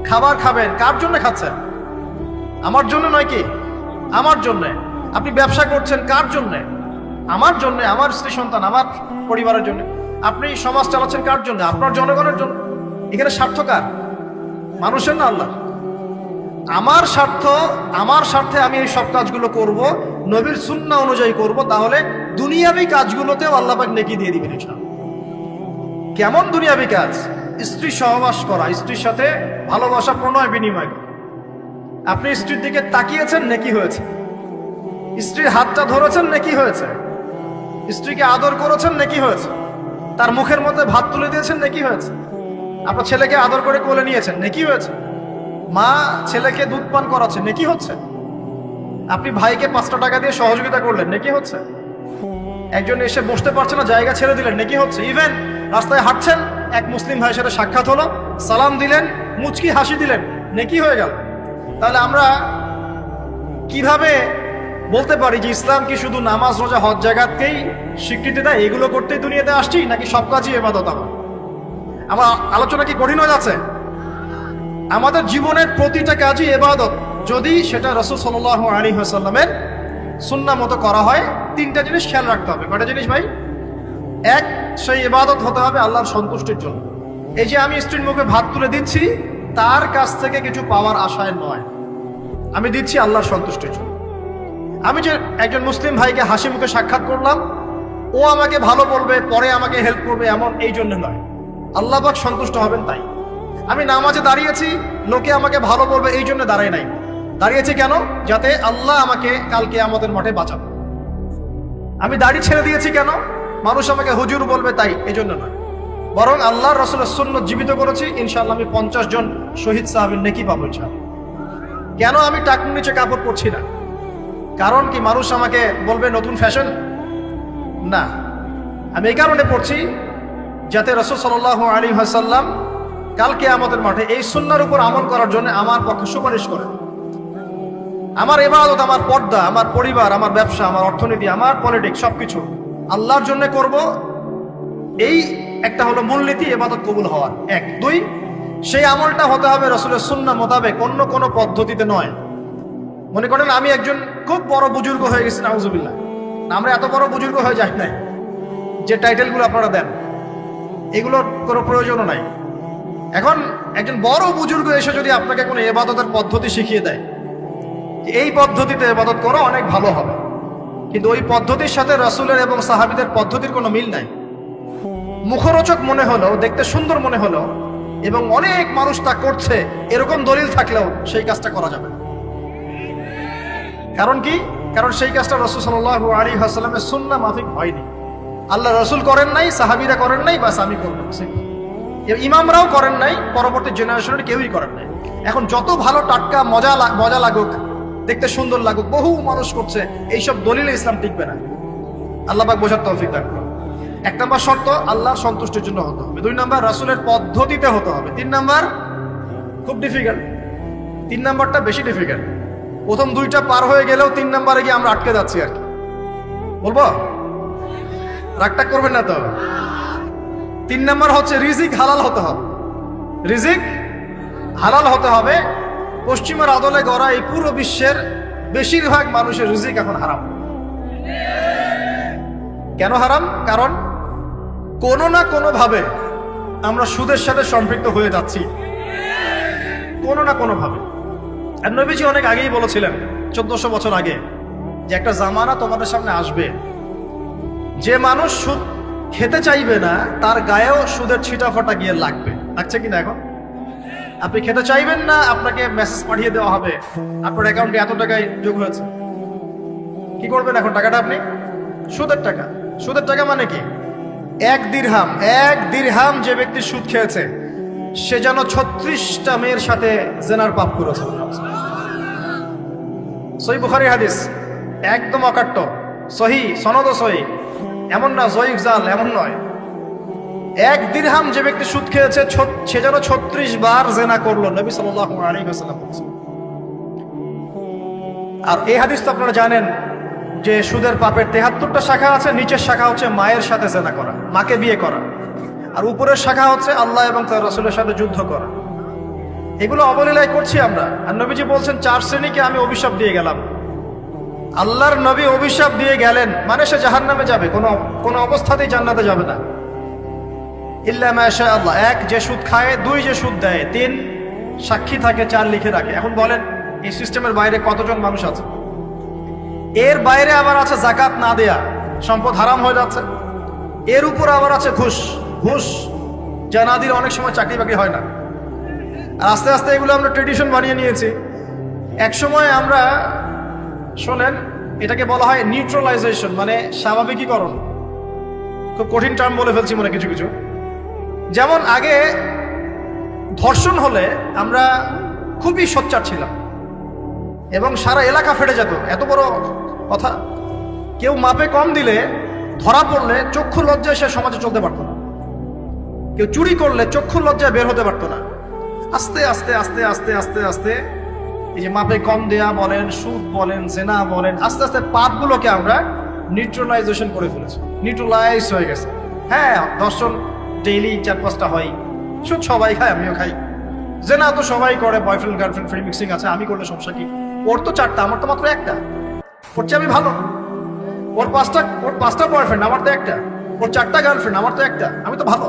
খাবার খাবেন, কার জন্য খাচ্ছেন? আমার জন্য নয় কি? আমার জন্য। আপনি ব্যবসা করছেন, কার জন্য? আমার জন্য, আমার স্ত্রী সন্তান, আমার পরিবারের জন্য। আপনি সমাজ চালাচ্ছেন কার জন্য? আপনার জনগণের জন্য। এখানে স্বার্থ কার? মানুষের না আল্লাহ? আমার স্বার্থ, আমার স্বার্থে আমি এই সব কাজগুলো করব, নবীর সুন্নাহ অনুযায়ী করব, তাহলে দুনিয়াবি কাজগুলোতেও আল্লাহ পাক নেকি দিয়ে দিবেন ইনশাআল্লাহ। কেমন দুনিয়াবি কাজ? স্ত্রী সহবাস করা, স্ত্রীর সাথে ভালোবাসা, প্রণয় বিনিময় করা। আপনি স্ত্রীর দিকে তাকিয়েছেন, নেকি হয়েছে। স্ত্রীর হাতটা ধরেছেন, নেকি হয়েছে। স্ত্রীকে আদর করেছেন, নেকি হয়েছে। তার মুখের মধ্যে ভাত তুলে দিয়েছেন, নেকি হয়েছে। আপনার ছেলেকে আদর করে কোলে নিয়েছেন, নেকি হয়েছে। মা ছেলেকে দুধ পান করাচ্ছে, নেকি হচ্ছে। আপনি ভাইকে 5টা টাকা দিয়ে সহযোগিতা করলেন, নেকি হচ্ছে। একজন এসে বসতে পারছে না, জায়গা ছেড়ে দিলেন, নেকি হচ্ছে। ইভেন রাস্তায় হাঁটছেন, এক মুসলিম ভাইয়ের সাথে সাক্ষাৎ হলো, সালাম দিলেন, মুচকি হাসি দিলেন, নেকি হয়ে গেল। তাহলে আমরা কিভাবে বলতে পারি যে ইসলাম কি শুধু নামাজ, রোজা, হজ জায়গাতেই স্বীকৃতি দেয়, এগুলো করতেই দুনিয়াতে আসছি, নাকি সব কাজই ইবাদত? আমার আলোচনা কি কঠিন হয়ে যাচ্ছে? আমাদের জীবনের প্রতিটা কাজই ইবাদত, যদি সেটা রাসূল সাল্লাল্লাহু আলাইহি ওয়াসাল্লামের সুন্নাহ মতো করা হয়। 3টা জিনিস খেয়াল রাখতে হবে। কয়টা জিনিস ভাই? এক, সেই ইবাদত হতে হবে আল্লাহর সন্তুষ্টির জন্য। এই যে আমি স্ত্রীর মুখে ভাত তুলে দিচ্ছি, তার কাছ থেকে কিছু পাওয়ার আশায় নয়, আমি দিচ্ছি আল্লাহর সন্তুষ্টির জন্য। আমি যে একজন মুসলিম ভাইকে হাসি মুখে সাক্ষাৎ করলাম, ও আমাকে ভালো বলবে, পরে আমাকে হেল্প করবে, এমন এই জন্য নয়, আল্লাহ পাক সন্তুষ্ট হবেন তাই। আমি নামাজে দাঁড়িয়েছি, লোকে আমাকে ভালো বলবে এই জন্য দাঁড়াই নাই। দাঁড়িয়েছি কেন? যাতে আল্লাহ আমাকে কালকে আমাদের মাঠে বাঁচাবে। আমি দাড়ি ছেড়ে দিয়েছি কেন? মানুষ আমাকে হুজুর বলবে তাই, এই জন্য নয়। বরং আল্লাহর রাসূলের সুন্নাত জীবিত করেছি, ইনশাআল্লাহ আমি 50 জন শহীদ সাহাবীর নেকি পাবো ইনশাআল্লাহ। কেন আমি টাকনুর নিচে কাপড় পরছি না? কারণ কি মানুষ আমাকে বলবে নতুন ফ্যাশন? না, আমি এই কারণে পড়ছি যাতে রাসূল সাল্লাল্লাহু আলাইহি ওয়াসাল্লাম কালকে আমাদের মাঠে এই সুন্নাহর উপর আমল করার জন্য আমার পক্ষে সুপারিশ করে। আমার ইবাদত, আমার পর্দা, আমার পরিবার, আমার ব্যবসা, আমার অর্থনীতি, আমার পলিটিক্স সবকিছু আল্লাহর জন্য করব, এই একটা হলো মূলনীতি ইবাদত কবুল হওয়ার। 1, 2, সেই আমলটা হতে হবে রাসূলের সুন্নাহ মোতাবেক, অন্য কোনো পদ্ধতিতে নয়। মনে করেন আমি একজন খুব বড় বুজুর্গ হয়ে গেছি, নাউজুবিল্লাহ। আমরা এত বড় বুজুর্গ হয়ে যাই নাই, যে টাইটেলগুলো আপনারা দেন এগুলোর কোনো প্রয়োজনও নাই। এখন একজন বড় বুজুর্গ এসে যদি আপনাকে কোনো ইবাদতের পদ্ধতি শিখিয়ে দেয়, এই পদ্ধতিতে ইবাদত করা অনেক ভালো হবে, কিন্তু ওই পদ্ধতির সাথে রাসূলের এবং সাহাবীদের পদ্ধতির কোনো মিল নাই। মুখরোচক মনে হলো, দেখতে সুন্দর মনে হলো, এবং অনেক মানুষ তা করছে, এরকম দলিল থাকলেও সেই কাজটা করা যাবে না। কারণ কি? কারণ সেই কাজটা রাসূল সাল্লাল্লাহু আলাইহি ওয়াসাল্লামের সুন্নাহ মাফিক হয়নি। আল্লাহ রাসূল করেন নাই, সাহাবীরা করেন নাই, বাস আমি করব। ইমামরাও করেন নাই, পরবর্তী জেনারেশনের কেউই করেন নাই। এখন যত ভালো টাটকা মজা লাগুক, দেখতে সুন্দর লাগুক, বহু মানুষ করছে, এইসব দলিলে ইসলাম টিকবে না। আল্লাহ পাক বোঝার তৌফিক দান করুন। 1 নম্বর শর্ত আল্লাহর সন্তুষ্টির জন্য হতে হবে। 2 নম্বর রাসূলের পদ্ধতিতে হতে হবে। 3 নম্বর খুব ডিফিকাল্ট, 3 নম্বরটা বেশি ডিফিকাল্ট। প্রথম 2টা পার হয়ে গেলেও 3 নম্বরে গিয়ে আমরা আটকে যাচ্ছি আর কি। বলবো? রাগটা করবেন না তো? 3 নম্বর হচ্ছে রিজিক হালাল হতে হবে। রিজিক হালাল হতে হবে। পশ্চিমের আদলে গড়া এই পুরো বিশ্বের বেশিরভাগ মানুষের রিজিক এখন হারাম। কেন হারাম? কারণ কোনো না কোনো ভাবে আমরা সুদের সাথে সম্পৃক্ত হয়ে যাচ্ছি, কোনো না কোনো ভাবে। আর নবীজি অনেক আগেই বলেছিলেন, 1400 বছর আগে, যে একটা জামানা তোমাদের সামনে আসবে, যে মানুষ সুদ খেতে চাইবে না তার গায়েও সুদের ছিটাফাটা গিয়ে লাগবে। লাগছে কিনা? এখন আপনি খেতে চাইবেন না, আপনাকে মেসেজ পাঠিয়ে দেওয়া হবে আপনার অ্যাকাউন্টে এত টাকায় যোগ হয়েছে। কি করবেন এখন? টাকাটা আপনি সুদের টাকা। সুদের টাকা মানে কি? 1 দিরহাম যে ব্যক্তি সুদ খেয়েছে, সে যেন 36টা মেয়ের সাথে জেনার পাপ করেছে। সহিহ বুখারীর হাদিস, একদম অকাট্য, সহিহ, সনদ সহিহ, এমন না জয়ীফ জাল, এমন নয়। এক দিরহাম যে ব্যক্তি সুদ খেয়েছে সে যেন 36 বার জেনা করলো, নবী সাল্লাল্লাহু আলাইহি ওয়াসাল্লাম বলেছেন। আর এই হাদিস তো আপনারা জানেন যে সুদের পাপের 73টা শাখা আছে। নিচের শাখা হচ্ছে মায়ের সাথে জেনা করা, মাকে বিয়ে করা, আর উপরের শাখা হচ্ছে আল্লাহ এবং তার রাসূলের সাথে যুদ্ধ করা। এগুলো অবলীলায় করছি আমরা। আর নবীজি বলছেন 4 শ্রেণীকে আমি অভিশাপ দিয়ে গেলাম। আল্লাহর নবী অভিশাপ দিয়ে গেলেন মানে সে জাহান্নামে যাবে, কোনো অবস্থাতেই জান্নাতে যাবে না। ইল্লা মা শা আল্লাহ, 1 যে সুদ খায়, 2 যে সুদ দেয়, 3 সাক্ষী থাকে, 4 লিখে রাখে। এখন বলেন এই সিস্টেমের বাইরে কতজন মানুষ আছে? এর বাইরে আবার আছে যাকাত না দেয়া, সম্পদ হারাম হয়ে যাচ্ছে। এর উপর আবার আছে ঘুষ যা না দিলে অনেক সময় চাকরি বাকরি হয় না। আর আস্তে আস্তে এগুলো আমরা ট্রেডিশন বানিয়ে নিয়েছি। এক সময় আমরা, শোনেন, এটাকে বলা হয় নিউট্রালাইজেশন, মানে স্বাভাবিকীকরণ। খুব কঠিন টার্ম বলে ফেলছি মনে কিছু কিছু। যেমন আগে ধর্ষণ হলে আমরা খুবই সোচ্চার ছিলাম এবং সারা এলাকা ফেটে যেত, এত বড় কথা। কেউ মাপে কম দিলে, ধরা পড়লে চক্ষু লজ্জায় সে সমাজে চলতে পারতো না। কেউ চুরি করলে চক্ষু লজ্জায় বের হতে পারতো না। আস্তে আস্তে আস্তে আস্তে আস্তে আস্তে এই যে মাপে কম দেয়া বলেন, সুদ বলেন, জেনা বলেন, আস্তে আস্তে পাপগুলোকে আমরা নিউট্রালাইজেশন করে ফেলেছি, নিউট্রালাইজ হয়ে গেছে। হ্যাঁ, দর্শন ডেইলি 4-5টা হয়, সুদ সবাই খায়, আমিও খাই। জেনা তো সবাই করে, বয়ফ্রেন্ড গার্লফ্রেন্ড ফ্রি মিক্সিং আছে, আমি করলে সমস্যা কি? ওর তো 4টা, আমার তো মাত্র 1টা। ওর চেয়ে আমি ভালো। ওর 5টা বয়ফ্রেন্ড, আমার তো 1টা। ওর 4টা গার্লফ্রেন্ড, আমার তো 1টা। আমি তো ভালো।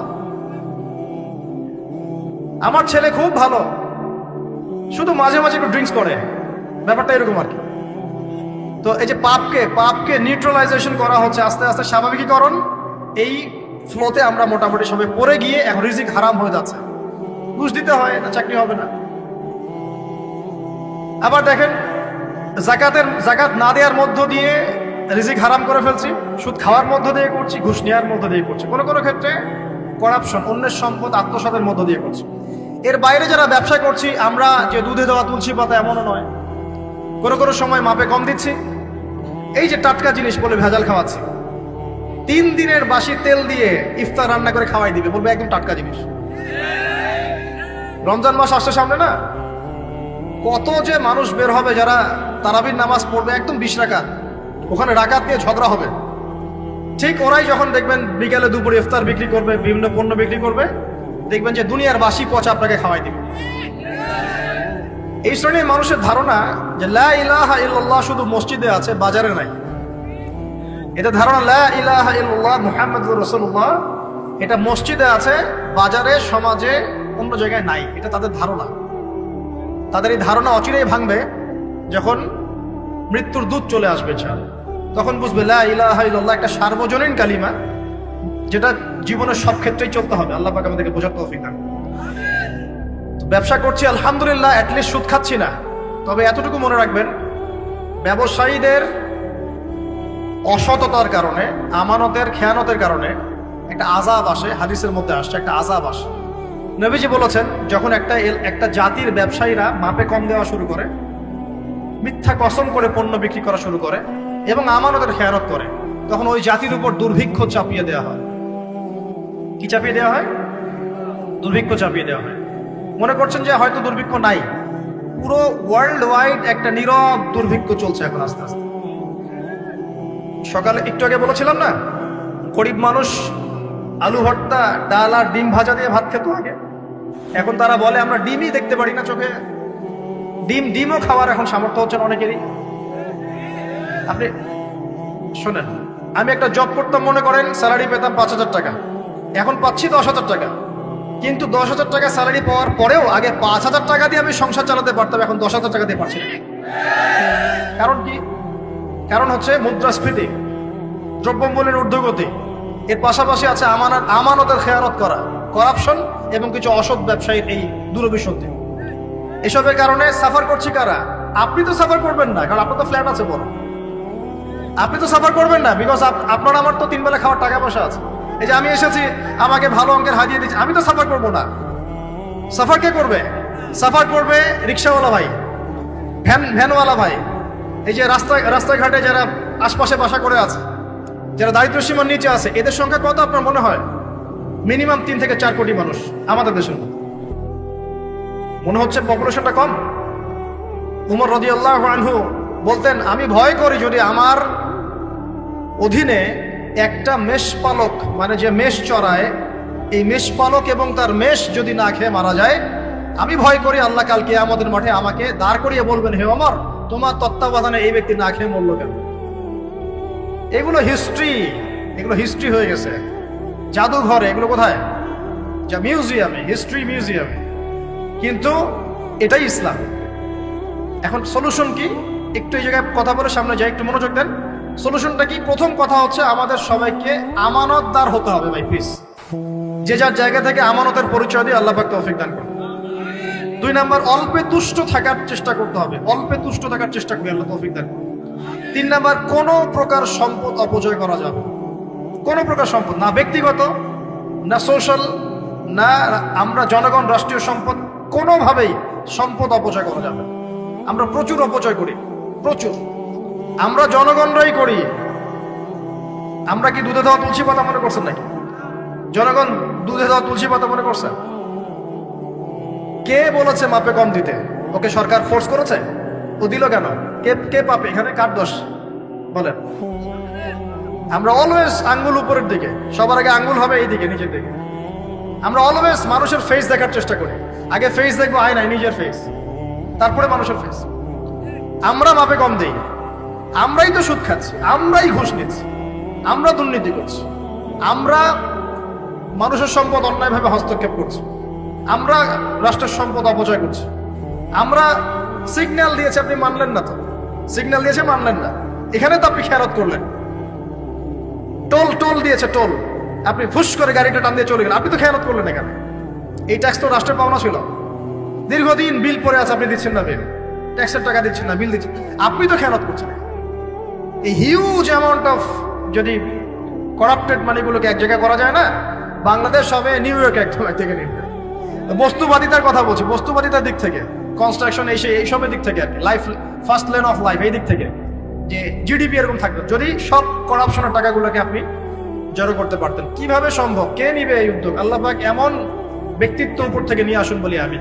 আমার ছেলে খুব ভালো, শুধু মাঝে মাঝে একটু ড্রিঙ্কস করে, ব্যাপারটা এরকম আর কি। তো এই যে পাপকে নিউট্রালাইজেশন করা হচ্ছে আস্তে আস্তে, স্বাভাবিকীকরণ। এই ফ্লোতে আমরা মোটামুটি সবাই পড়ে গিয়ে এখন রিজিক হারাম হয়ে যাচ্ছে। ঘুষ দিতে হয় না, চাকরি হবে না। আবার দেখেন, জাকাত না দেওয়ার মধ্য দিয়ে রিজিক হারাম করে ফেলছি, সুদ খাওয়ার মধ্য দিয়ে করছি, ঘুষ নেওয়ার মধ্য দিয়ে করছি, কোনো কোনো ক্ষেত্রে করাপশন, অন্যের সম্পদ আত্মসাতের মধ্য দিয়ে করছি। এর বাইরে যারা ব্যবসা করছি, আমরা যে দুধে দেওয়া তুলসী পাতা এমনও নয়, কোনো কোনো সময় মাপে কম দিচ্ছি। এই যে টাটকা জিনিস বলে ভেজাল খাওয়াচ্ছি, 3 দিনের বাসি তেল দিয়ে ইফতার রান্না করে খাওয়াই দিবে, বলবে একদম টাটকা জিনিস। রমজান মাস আসছে সামনে না, কত যে মানুষ বের হবে যারা তারাবির নামাজ পড়বে একদম 20 রাকাত, ওখানে রাকাত নিয়ে ঝগড়া হবে। ঠিক ওরাই যখন দেখবেন বিকালে দুপুরে ইফতার বিক্রি করবে, বিভিন্ন পণ্য বিক্রি করবে, দেখবেন যে দুনিয়ার বাসি পচা আপনাকে খাওয়াই দিবে। এই শ্রেণীর মানুষের ধারণা যে লা ইলাহা ইল্লাল্লাহ শুধু মসজিদে আছে, বাজারে নাই। এটা ধারণা, লা ইলাহা ইল্লাল্লাহ মুহাম্মাদুর রাসূলুল্লাহ, এটা মসজিদে আছে, বাজারে, সমাজে, অন্য জায়গায় নাই। এটা তাদের ধারণা। তাদের এই ধারণা অচিরেই ভাঙবে যখন মৃত্যুর দূত চলে আসবে। তখন বুঝবে লা ইলাহা ইল্লাল্লাহ একটা সার্বজনীন কালিমা, যেটা জীবনের সব ক্ষেত্রেই চলতে হবে। আল্লাহ পাক আমাদেরকে বোঝার তৌফিক দান। ব্যবসা করছি আলহামদুলিল্লাহ, অ্যাটলিস্ট সুদ খাচ্ছি না। তবে এতটুকু মনে রাখবেন, ব্যবসায়ীদের অসততার কারণে, আমানতের খেয়ানতের কারণে একটা আযাব আসে। হাদিসের মধ্যে আসছে একটা আযাব আসে। নবীজি বলেছেন, যখন একটা জাতির ব্যবসায়ীরা মাপে কম দেওয়া শুরু করে, মিথ্যা কসম করে পণ্য বিক্রি করা শুরু করে এবং আমানতের খেয়ানত করে, তখন ওই জাতির উপর দুর্ভিক্ষ চাপিয়ে দেওয়া হয়। কি চাপিয়ে দেওয়া হয়? দুর্ভিক্ষ চাপিয়ে দেওয়া হয়। মনে করছেন যে হয়তো দুর্ভিক্ষ নাই, পুরো ওয়ার্ল্ড ওয়াইড একটা নীরব দুর্ভিক্ষ চলছে এখন আস্তে আস্তে। সকালে একটু আগে বলেছিলাম না, গরিব মানুষ আলু ভর্তা, ডাল আর ডিম ভাজা দিয়ে ভাত খেত আগে। এখন তারা বলে আমরা ডিমই দেখতে পারি না চোখে। ডিমও খাওয়ার এখন সামর্থ্য হচ্ছে না অনেকেরই। আপনি শোনেন, আমি একটা জব করতাম, মনে করেন স্যালারি পেতাম 5,000 টাকা, এখন পাচ্ছি 10,000 টাকা। কিন্তু 10,000 টাকা স্যালারি পাওয়ার পরেও আগে 5,000 টাকা দিয়ে আমি সংসার চালাতে পারতাম, এখন 10,000 টাকা দিয়ে পারছি না। কারণ কি? কারণ হচ্ছে মুদ্রাস্ফীতি, দ্রব্যমূল্যের ঊর্ধ্বগতি, এর পাশাপাশি আছে আমানতের খেয়ানত করা, করাপশন এবং কিছু অসৎ ব্যবসায়ীর এই দুরভিসন্ধি। এসবের কারণে সাফার করছি কারা? আপনি তো সাফার করবেন না, কারণ আপনার তো ফ্ল্যাট আছে বড়। আপনি তো সাফার করবেন না, বিকজ আপনার আমার তো 3 বেলা খাওয়ার টাকা পয়সা আছে। এই যে আমি এসেছি, আমাকে ভালো অঙ্কের হাজিয়ে দিচ্ছি, আমি তো সাফার করবো না। সাফার কে করবে? সাফার করবে রিক্সাওয়ালা ভাই, ভ্যানওয়ালা ভাই, এই যে রাস্তাঘাটে যারা আশপাশে বাসা করে আছে, যারা দারিদ্র্য সীমার নিচে আছে, এদের সংখ্যা কত আপনার মনে হয়? মিনিমাম 3 থেকে 4 কোটি মানুষ আমাদের দেশের মধ্যে। মনে হচ্ছে পপুলেশনটা কম? উমর রাদিয়াল্লাহু আনহু বলতেন, আমি ভয় করি যদি আমার অধীনে একটা মেষপালক, মানে যে মেষ চড়ায়, এই মেষপালক এবং তার মেষ যদি না খেয়ে মারা যায়, আমি ভয় করি আল্লাহ কাল কিয়ামতের মাঠে আমাকে দাঁড় করিয়ে বলবেন, হে ওমর, তোমার তত্ত্বাবধানে এই ব্যক্তি না খেয়ে মরল কেন? এগুলো হিস্ট্রি হয়ে গেছে জাদুঘরে। এগুলো কোথায়? যা মিউজিয়ামে, হিস্ট্রি মিউজিয়ামে। কিন্তু এটাই ইসলাম। এখন সলিউশন কি? একটু এই জায়গায় কথা বলে সামনে যাই, একটু মনোযোগ দেন। সলিউশনটা কি? প্রথম কথা হচ্ছে আমাদের সবাইকে আমানতদার হতে হবে ভাই, প্লিজ। যে যার জায়গা থেকে আমানতের পরিচয় দিয়ে আল্লাহ পাক তৌফিক দান করুন। 2 নাম্বার, অল্পে তুষ্ট থাকার চেষ্টা করতে হবে। অল্পে তুষ্ট থাকার চেষ্টা করি, আল্লাহ তৌফিক দান করুন। 3 নাম্বার, কোনো প্রকার সম্পদ অপচয় করা যাবে। কোনো প্রকার সম্পদ না, ব্যক্তিগত না, সোশ্যাল না, আমরা জনগণ, রাষ্ট্রীয় সম্পদ, কোনোভাবেই সম্পদ অপচয় করা যাবে। আমরা প্রচুর অপচয় করি, প্রচুর। আমরা জনগণরাই করি। আমরা কি দুধে দেওয়া তুলসী পাতা মনে করছেন নাকি? জনগণ দুধে দেওয়া তুলসী পাতা মনে করছেন? কে বলেছে মাপে কম দিতে? ওকে সরকার ফোর্স করেছে? ও দিল কেন? কে পাপে এখানে? কার দোষ বলেন? আমরা অলওয়েজ আঙ্গুল উপরের দিকে, সবার আগে আঙ্গুল হবে এই দিকে, নিচের দিকে। আমরা অলওয়েজ মানুষের ফেস দেখার চেষ্টা করি। আগে ফেস দেখবো আয়নায়, নিজের ফেস, তারপরে মানুষের ফেস। আমরা মাপে কম দিই। আমরাই তো সুদ খাচ্ছি, আমরাই ঘুষ নিচ্ছি, আমরা দুর্নীতি করছি, আমরা মানুষের সম্পদ অন্যায়ভাবে হস্তক্ষেপ করছি, আমরা রাষ্ট্রের সম্পদ অপচয় করছি। আমরা সিগন্যাল দিয়েছে, আপনি মানলেন না। তো সিগন্যাল দিয়েছে, মানলেন না। এখানে তো আপনি খেয়ারত করলেন। টোল দিয়েছে, টোল, আপনি ফুস করে গাড়িটা টান দিয়ে চলে গেলেন, আপনি তো খেয়ানত করলেন এখানে। এই ট্যাক্স তো রাষ্ট্রের পাওনা ছিল। দীর্ঘদিন বিল পড়ে আছে, আপনি দিচ্ছেন না বিল, ট্যাক্সের টাকা দিচ্ছেন না, বিল দিচ্ছেন, আপনি তো খেয়ানত করছেন। এই হিউজ অ্যামাউন্ট অফ যদি করাপ্টেড মানিগুলোকে এক জায়গায় করা যায় না, বাংলাদেশ হবে নিউ ইয়র্ক একদম থেকে নিবে। বস্তুবাদিতার কথা বলছি, বস্তুবাদিতার দিক থেকে, কনস্ট্রাকশন এইসবের দিক থেকে আর কি, life, first lane of life, এই দিক থেকে যে জিডিপি এরকম থাকবে যদি সব করাপশনের টাকাগুলোকে আপনি জড়ো করতে পারতেন। কিভাবে সম্ভব? কে নিবে এই উদ্যোগ? আল্লাহ পাক এমন ব্যক্তিত্ব উপর থেকে নিয়ে আসুন বলি আমি।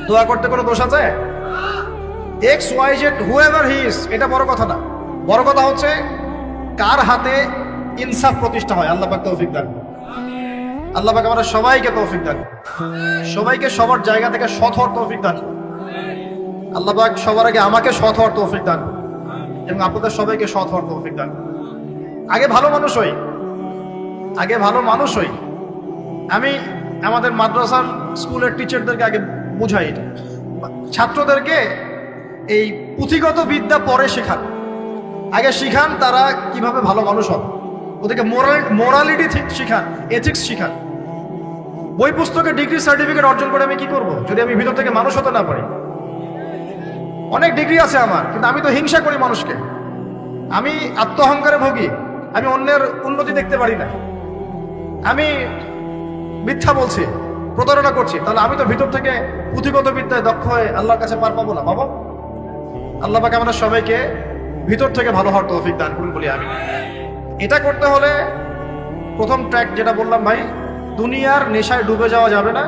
দোয়া করতে কোনো দোষ আছে? XYZ whoever he is, এটা বড় কথা না। বড় কথা হচ্ছে কার হাতে ইনসাফ প্রতিষ্ঠা হয়। আল্লাহ পাক তৌফিক দান। আল্লাহ পাক আমাদের সবাইকে তৌফিক দান, সবাইকে সবার জায়গা থেকে সৎ হওয়ার তৌফিক দান। আল্লাহ পাক সবার আগে আমাকে সৎ হওয়ার তৌফিক দান এবং আপনাদের সবাইকে সৎ হওয়ার তৌফিক দান। আগে ভালো মানুষ হই, আগে ভালো মানুষ হই। আমি আমাদের মাদ্রাসার স্কুলের টিচারদেরকে আগে বুঝাই, ছাত্রদেরকে এই পুঁথিগত বিদ্যা পরে শেখান, আগে শিখান তারা কিভাবে ভালো মানুষ হবে। ওদেরকে মোরালিটি শিখান, এথিক্স শিখান। বই পুস্তকে ডিগ্রি সার্টিফিকেট অর্জন করে আমি কি করব যদি আমি ভিতর থেকে মানুষ হতে না পারি? অনেক ডিগ্রি আছে আমার, কিন্তু আমি তো হিংসা করি মানুষকে, আমি আত্মহংকারে ভোগী, আমি অন্যের উন্নতি দেখতে পারি না, আমি মিথ্যা বলছি, প্রতারণা করছি, তাহলে আমি তো ভিতর থেকে পুঁথিগত বিদ্যায় দক্ষ হয়ে আল্লাহর কাছে পার পাবো না। বাবা, আল্লাহ পাক আমাদের সবাইকে ভিতর থেকে ভালো হওয়ার তৌফিক দান করুন বলি আমি। এটা করতে হলে প্রথম ট্র্যাক যেটা বললাম ভাই, দুনিয়ার নেশায় ডুবে যাওয়া যাবে না।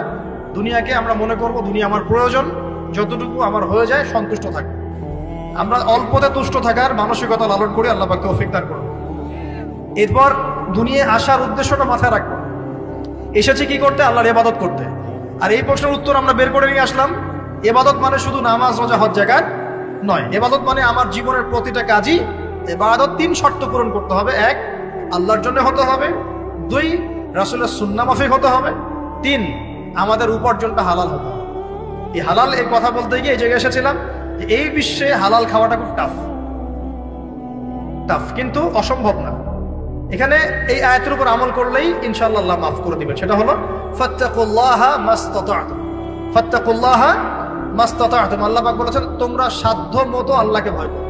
দুনিয়াকে আমরা মনে করব দুনিয়া আমার প্রয়োজন, যতটুকু আমার হয়ে যায় সন্তুষ্ট থাকবে। আমরা অল্পতে তুষ্ট থাকার মানসিকতা লালন করি, আল্লাহ পাক তৌফিক দান করুন। এরপর দুনিয়ায় আসার উদ্দেশ্যটা মাথায় রাখবো, এসেছি কি করতে? আল্লাহর ইবাদত করতে। আর এই প্রশ্নের উত্তর আমরা বের করে নিয়ে আসলাম। ইবাদত মানে শুধু নামাজ, রোজা, হজ, যাকাত নয়। ইবাদত মানে আমার জীবনের প্রতিটা কাজই ইবাদত। 3 শর্ত পূরণ করতে হবে। 1, আল্লাহর জন্য হতে হবে। 2, রাসূলের সুন্নাহ মাফিক হতে হবে। 3, আমাদের উপার্জনটা হালাল হতে হবে। এই হালাল এর কথা বলতে গিয়ে এই জায়গায় এসেছিলাম যে এই বিশ্বে হালাল খাওয়াটা খুব টাফ, কিন্তু অসম্ভব না। এখানে এই আয়াতের উপর আমল করলেই ইনশাআল্লাহ আল্লাহ মাফ করে দিবেন। সেটা হলো ফাত্তাকুল্লাহা মাসতাতা'তুম, ফাত্তাকুল্লাহা মাসতাতা'তুম। আল্লাহ পাক বলেছেন তোমরা সাধ্য মতো আল্লাহকে ভয় করো,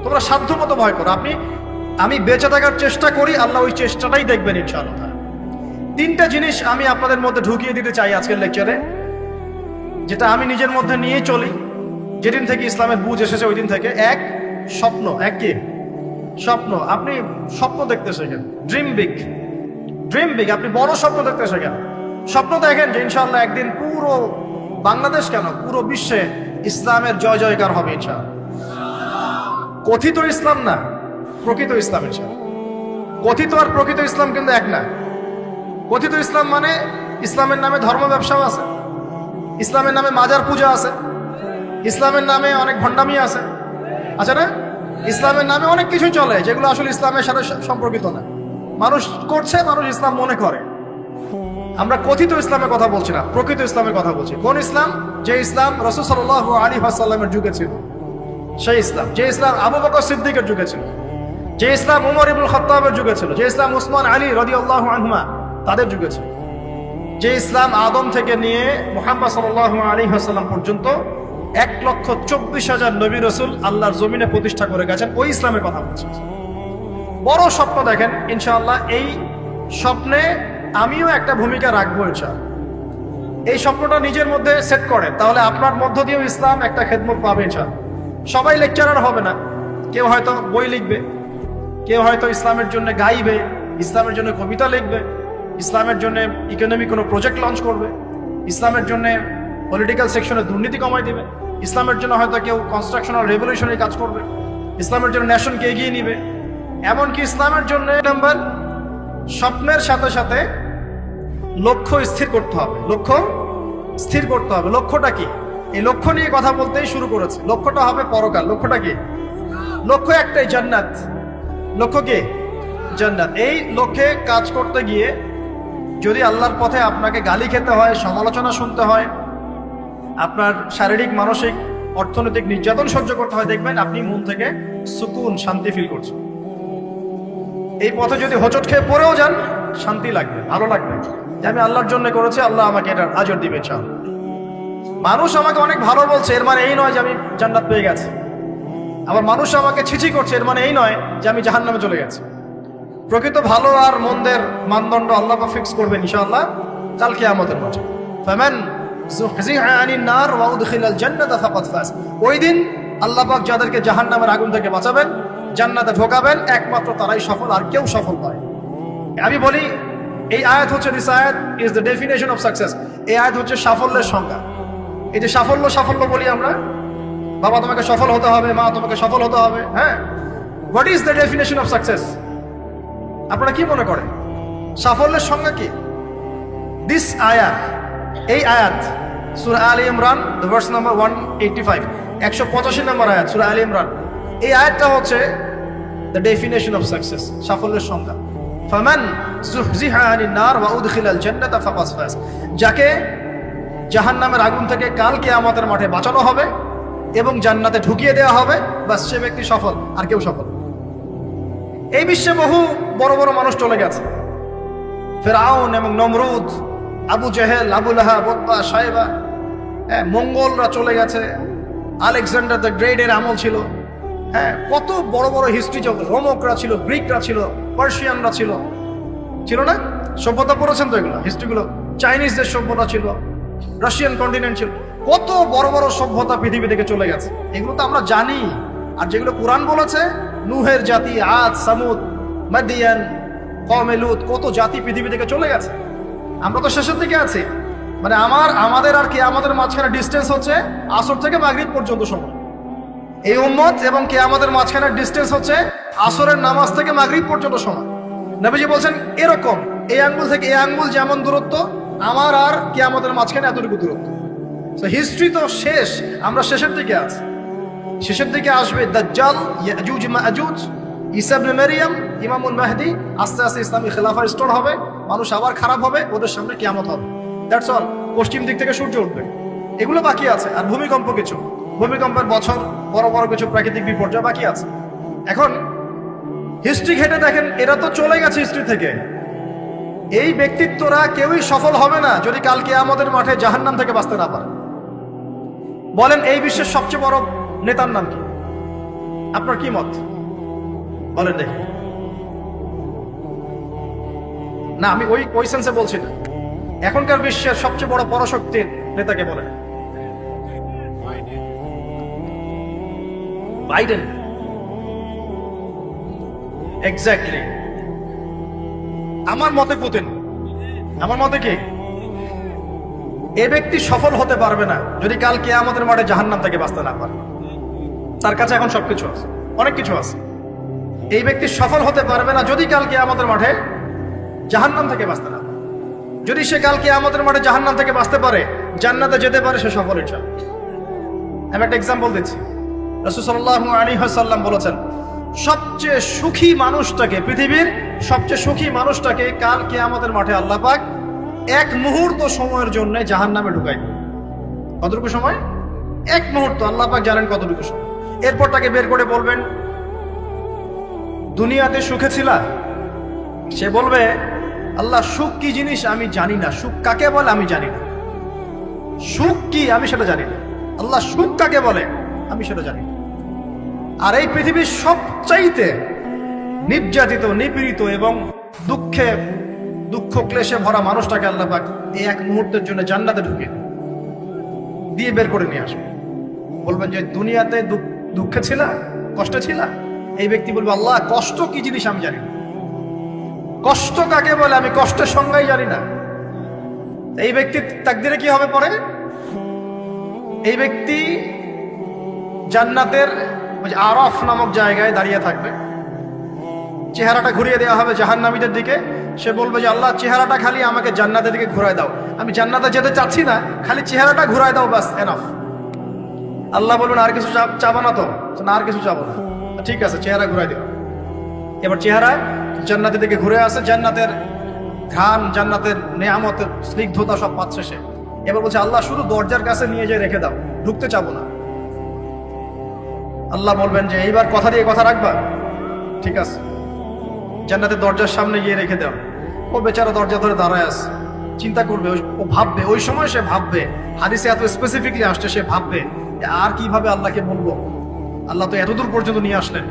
তোমরা সাধ্য মতো ভয় করো। আমি বেঁচে থাকার চেষ্টা করি, আল্লাহ ওই চেষ্টাটাই দেখবেন ইনশাআল্লাহ। 3টা জিনিস আমি আপনাদের মধ্যে ঢুকিয়ে দিতে চাই আজকের লেকচারে, যেটা আমি নিজের মধ্যে নিয়ে চলি যেদিন থেকে ইসলামের বুঝ এসেছে ওই দিন থেকে। 1, স্বপ্ন। 1 কি? স্বপ্ন। আপনি স্বপ্ন দেখতে শেখেন, ড্রিম বিগ। ড্রিম বিগ, আপনি বড় স্বপ্ন দেখতে শেখেন। স্বপ্ন দেখেন যে ইনশাআল্লাহ একদিন পুরো বাংলাদেশ কেন পুরো বিশ্বে ইসলামের জয় জয়কার হবে ইনশাআল্লাহ। কথিত ইসলাম না, প্রকৃত ইসলাম ইনশাআল্লাহ। কথিত আর প্রকৃত ইসলাম কিন্তু এক না। কথিত ইসলাম মানে ইসলামের নামে ধর্ম ব্যবসাও আছে, ইসলামের নামে মাজার পূজা আছে, ইসলামের নামে অনেক ভণ্ডামি আছে, আছে না? ইসলামের নামে অনেক কিছু চলে যেগুলো আসলে ইসলামের সাথে সম্পর্কিত না, মানুষ করছে, মানুষ ইসলাম মনে করে। আমরা কথিত ইসলামের কথা বলছি না, প্রকৃত ইসলামের কথা বলছি। কোন ইসলাম? যে ইসলাম রাসূল সাল্লাল্লাহু আলাইহি ওয়াসাল্লামের যুগে ছিল, সেই ইসলাম। যে ইসলাম আবু বকর সিদ্দিকের যুগে ছিল, যে ইসলাম উমর ইবনুল খাত্তাবের যুগে ছিল, যে ইসলাম উসমান আলী রাদিয়াল্লাহু আনহুমা তাদের যুগে ছিল, যে ইসলাম আদম থেকে নিয়ে মুহাম্মদ সাল্লাল্লাহু আলাইহি ওয়াসাল্লাম পর্যন্ত 1,24,000 নবী রাসূল আল্লাহর জমিনে প্রতিষ্ঠা করে গেছেন, ওই ইসলামের কথা বলছি। বড় স্বপ্ন দেখেন ইনশাআল্লাহ। এই স্বপ্নে আমিও একটা ভূমিকা রাখবো ইনশাআল্লাহ। এই স্বপ্নটা নিজের মধ্যে সেট করেন, তাহলে আপনার মধ্য দিয়েও ইসলাম একটা খেদমত পাবে ইনশাআল্লাহ। সবাই লেকচারার হবে না, কেউ হয়তো বই লিখবে, কেউ হয়তো ইসলামের জন্য গাইবে, ইসলামের জন্য কবিতা লিখবে, ইসলামের জন্য ইকোনমিক কোনো প্রজেক্ট লঞ্চ করবে, ইসলামের জন্য পলিটিক্যাল সেকশনে দুর্নীতি কমাই দিবে, ইসলামের জন্য হয়তো কেউ কনস্ট্রাকশনাল রেভলিউশনারি কাজ করবে, ইসলামের জন্য নেশনকে এগিয়ে নিবে। এমনকি ইসলামের জন্য নাম্বার স্বপ্নের সাথে সাথে লক্ষ্য স্থির করতে হবে। লক্ষ্য স্থির করতে হবে। লক্ষ্যটা কি? এই লক্ষ্য নিয়ে কথা বলতেই শুরু করেছে। লক্ষ্যটা হবে পরকাল। লক্ষ্যটা কি? লক্ষ্য একটাই, জান্নাত। লক্ষ্য কি? জান্নাত। এই লক্ষ্যে কাজ করতে গিয়ে যদি আল্লাহর পথে আপনাকে গালি খেতে হয়, সমালোচনা শুনতে হয়, আপনার শারীরিক, মানসিক, অর্থনৈতিক নির্যাতন সহ্য করতে হয়, দেখবেন আপনি মন থেকে সুকুন, শান্তি ফিল করছেন। এই পথে যদি হোঁচট খেয়ে পড়েও যান, শান্তি লাগবে, ভালো লাগবে যে আমি আল্লাহর জন্য করেছি, আল্লাহ আমাকে এটার আজর দিবে ইনশাআল্লাহ। মানুষ আমাকে অনেক ভালো বলছে, এর মানে এই নয় যে আমি জান্নাত পেয়ে গেছি। আবার মানুষ আমাকে ছিছি করছে, এর মানে এই নয় যে আমি জাহান্নামে চলে গেছি। প্রকৃত ভালো আর মন্দের মানদণ্ড আল্লাহ ফিক্স করবেন ইনশাআল্লাহ কাল কিয়ামতের মাঠে। ফামান যুহজিহা আনিন নার ওয়া উদখিলাল জান্নাতা ফাকাদ ফাজ। ওই দিন আল্লাহ পাক যাদেরকে জাহান্নামের আগুন থেকে বাঁচাবেন, জান্নাতে ঢোকাবেন, একমাত্র তারাই সফল, আর কেউ সফল নয়। আমি বলি এই আয়াত হচ্ছে, দিস আয়াত is the definition of success. এই আয়াত হচ্ছে সাফল্যের সংজ্ঞা। এই যে সাফল্য সাফল্য বলি আমরা, বাবা তোমাকে সফল হতে হবে, মা তোমাকে সফল হতে হবে, হ্যাঁ, what is the definition of success? আপনারা কি মনে করেন সাফল্যের সংজ্ঞা কি? দিস আয়াত, এই আয়াত সূরা আলে ইমরান ভার্স নাম্বার 185, 185 নম্বর আয়াত সূরা আলে ইমরান। এই আয়াতটা হচ্ছে দ্য ডেফিনেশন অফ সাকসেস, সাফল্যের সংজ্ঞা। ফামান যুহজিহা আনিন নার ওয়া উদখিলাল জান্নাতা ফাকাদ ফাজ। যাকে জাহান্নামের আগুন থেকে কাল কিয়ামতের মাঠে বাঁচানো হবে এবং জান্নাতে ঢুকিয়ে দেওয়া হবে, বাস সে ব্যক্তি সফল, আর কেউ সফল। এই বিশ্বে বহু বড় বড় মানুষ চলে গেছে, ফেরাউন এবং নমরুদ, আবু জেহেল, আবু লাহাব, উতবা, সাইবা, মঙ্গলরা চলে গেছে, আলেকজান্ডার দ্য গ্রেট এর আমল ছিল, হ্যাঁ, কত বড় বড় হিস্ট্রি চলছে। রোমকরা ছিল, গ্রিকরা ছিল, পার্সিয়ানরা ছিল, ছিল না? সভ্যতা পড়েছেন তো এগুলো, হিস্ট্রিগুলো। চাইনিজদের সভ্যতা ছিল, রাশিয়ান কন্টিনেন্ট ছিল, কত বড় বড় সভ্যতা পৃথিবী থেকে চলে গেছে। এগুলো তো আমরা জানি। আর যেগুলো কোরআন বলেছে, নূহের জাতি, আদ, সামুদ, মাদিয়ান, কওমে লূত, কত জাতি পৃথিবী থেকে চলে গেছে। আমরা তো শেষের দিকে আছি। মানে আমাদের আর কিয়ামতের মাঝখানে ডিস্টেন্স হচ্ছে আসর থেকে মাগরিব পর্যন্ত সময়। এই উম্মত এবং কিয়ামতের মাঝখানে ডিস্টেন্স হচ্ছে আসরের নামাজ থেকে মাগরিব পর্যন্ত সময়। নবীজি বলছেন এরকম, এই আঙ্গুল থেকে এই আঙ্গুল যেমন দূরত্ব, আমার আর কিয়ামতের মাঝখানে এতটুকু দূরত্ব। হিস্ট্রি তো শেষ, আমরা শেষের দিকে আছি। শেষের দিকে আসবে দাজ্জাল, ইয়াজুজ মাজুজ, ঈসা ইবনে মারইয়াম, ইমামুল মাহদি। আস্তে আস্তে ইসলামী খেলাফা রিস্টোর হবে, মানুষ আবার খারাপ হবে, ওদের সামনে কিয়ামত হবে। That's all. পশ্চিম দিক থেকে সূর্য উঠবে, এগুলো বাকি আছে। আর ভূমিকম্প কিছু, ভূমিকম্পের বছর, বড় বড় কিছু প্রাকৃতিক বিপর্যয় বাকি আছে। এখন হিস্ট্রি ঘেটে দেখেন, এরা তো চলে গেছে হিস্ট্রি থেকে। এই ব্যক্তিত্বরা কেউই সফল হবে না যদি কাল কিয়ামতের মাঠে জাহান্নাম থেকে বাঁচতে না পারে। বলেন এই বিশ্বের সবচেয়ে বড় নেতার নাম কি? আপনার কি মত বলেন দেখি। না, আমি ওই সেন্সে বলছি না। এখনকার বিশ্বের সবচেয়ে বড় পরাশক্তির নেতাকে বলেন। বাইডেন। এক্স্যাক্টলি। আমার মতে পুতিন, আমার মতে কি এ ব্যক্তি সফল হতে পারবে না যদি কাল কিয়ামতের মাঠে জাহান্নাম থেকে বাঁচতে না পারে। তার কাছে এখন সবকিছু আছে, অনেক কিছু আছে। এই ব্যক্তি সফল হতে পারবে না যদি কাল কিয়ামতের মাঠে জাহান্নাম থেকে বাঁচতে না পারে। যদি সে কাল কিয়ামতের মাঠে জাহান্নাম থেকে বাঁচতে পারে, জান্নাতে যেতে পারে, সে সফল ইনশাআল্লাহ। আমি একটা এক্সাম্পল দিচ্ছি। রাসূল সাল্লাল্লাহু আলাইহি ওয়াসাল্লাম বলেছেন, সবচেয়ে সুখী মানুষটাকে, পৃথিবীর সবচেয়ে সুখী মানুষটাকে কাল কিয়ামতের মাঠে আল্লাহ পাক এক মুহূর্ত সময়ের জন্য জাহান্নামে ঢুকাই দেবে। কতটুকু সময়? এক মুহূর্ত। আল্লাহ পাক জানেন কতটুকু সময়। এরপর তাকে বের করে বলবেন, দুনিয়াতে সুখে ছিলা? সে বলবে, আল্লাহ সুখ কি জিনিস আমি জানি না, সুখ কাকে বলে আমি জানি না, সুখ কি আমি সেটা জানি না। আল্লাহ সুখ কাকে বলে আমি সেটা জানি না। আর এই পৃথিবীর সবচাইতে নির্যাতিত, নিপীড়িত এবং দুঃখ ক্লেশে ভরা মানুষটাকে আল্লাহ পাক এই এক মুহূর্তের জন্য জান্নাতে ঢুকিয়ে দিয়ে বের করে নিয়ে আসবে। বলবেন যে দুনিয়াতে দুঃখে ছিলা, কষ্টে ছিলা? এই ব্যক্তি বলবে, আল্লাহ কষ্ট কি জিনিস আমি জানি না, কষ্ট কাকে বলে আমি কষ্টের সংজ্ঞাই জানি না। এই ব্যক্তির তাকদিরে কি হবে পরে? এই ব্যক্তি জান্নাতের আরাফ নামক জায়গায় দাঁড়িয়ে থাকবে, চেহারাটা ঘুরিয়ে দেওয়া হবে জাহান্নামীদের দিকে। সে বলবে যে আল্লাহ চেহারাটা খালি আমাকে জান্নাতের দিকে ঘুরায় দাও, আমি জান্নাতে যেতে চাচ্ছি না, খালি চেহারাটা ঘুরায় দাও, বাস এনাফ। আল্লাহ বলবেন আর কিছু চাবো না? তো না, আর কিছু চাবো না। ঠিক আছে, চেহারা ঘুরাই দিও। এবার চেহারা জান্নাতের দিকে ঘুরে আসে, জান্নাতের ঘ্রাণ, জান্নাতের নেয়ামতের স্নিগ্ধতা সব পাচ্ছে সে। এবার বলছে আল্লাহ শুধু দরজার কাছে নিয়ে যেয়ে রেখে দাও, ঢুকতে চাবো না। আল্লাহ বলবেন যে এইবার কথা দিয়ে কথা রাখবা? ঠিক আছে, জান্নাতের দরজার সামনে গিয়ে রেখে দাও। ও বেচারা দরজা ধরে দাঁড়ায় আছে, চিন্তা করবে, ও ভাববে, ওই সময় সে ভাববে, হাদিসে এত স্পেসিফিকলি আসছে, সে ভাববে আর কিভাবে আল্লাহকে বলবো, আল্লাহ তো এতদূর পর্যন্ত নিয়ে আসলেন।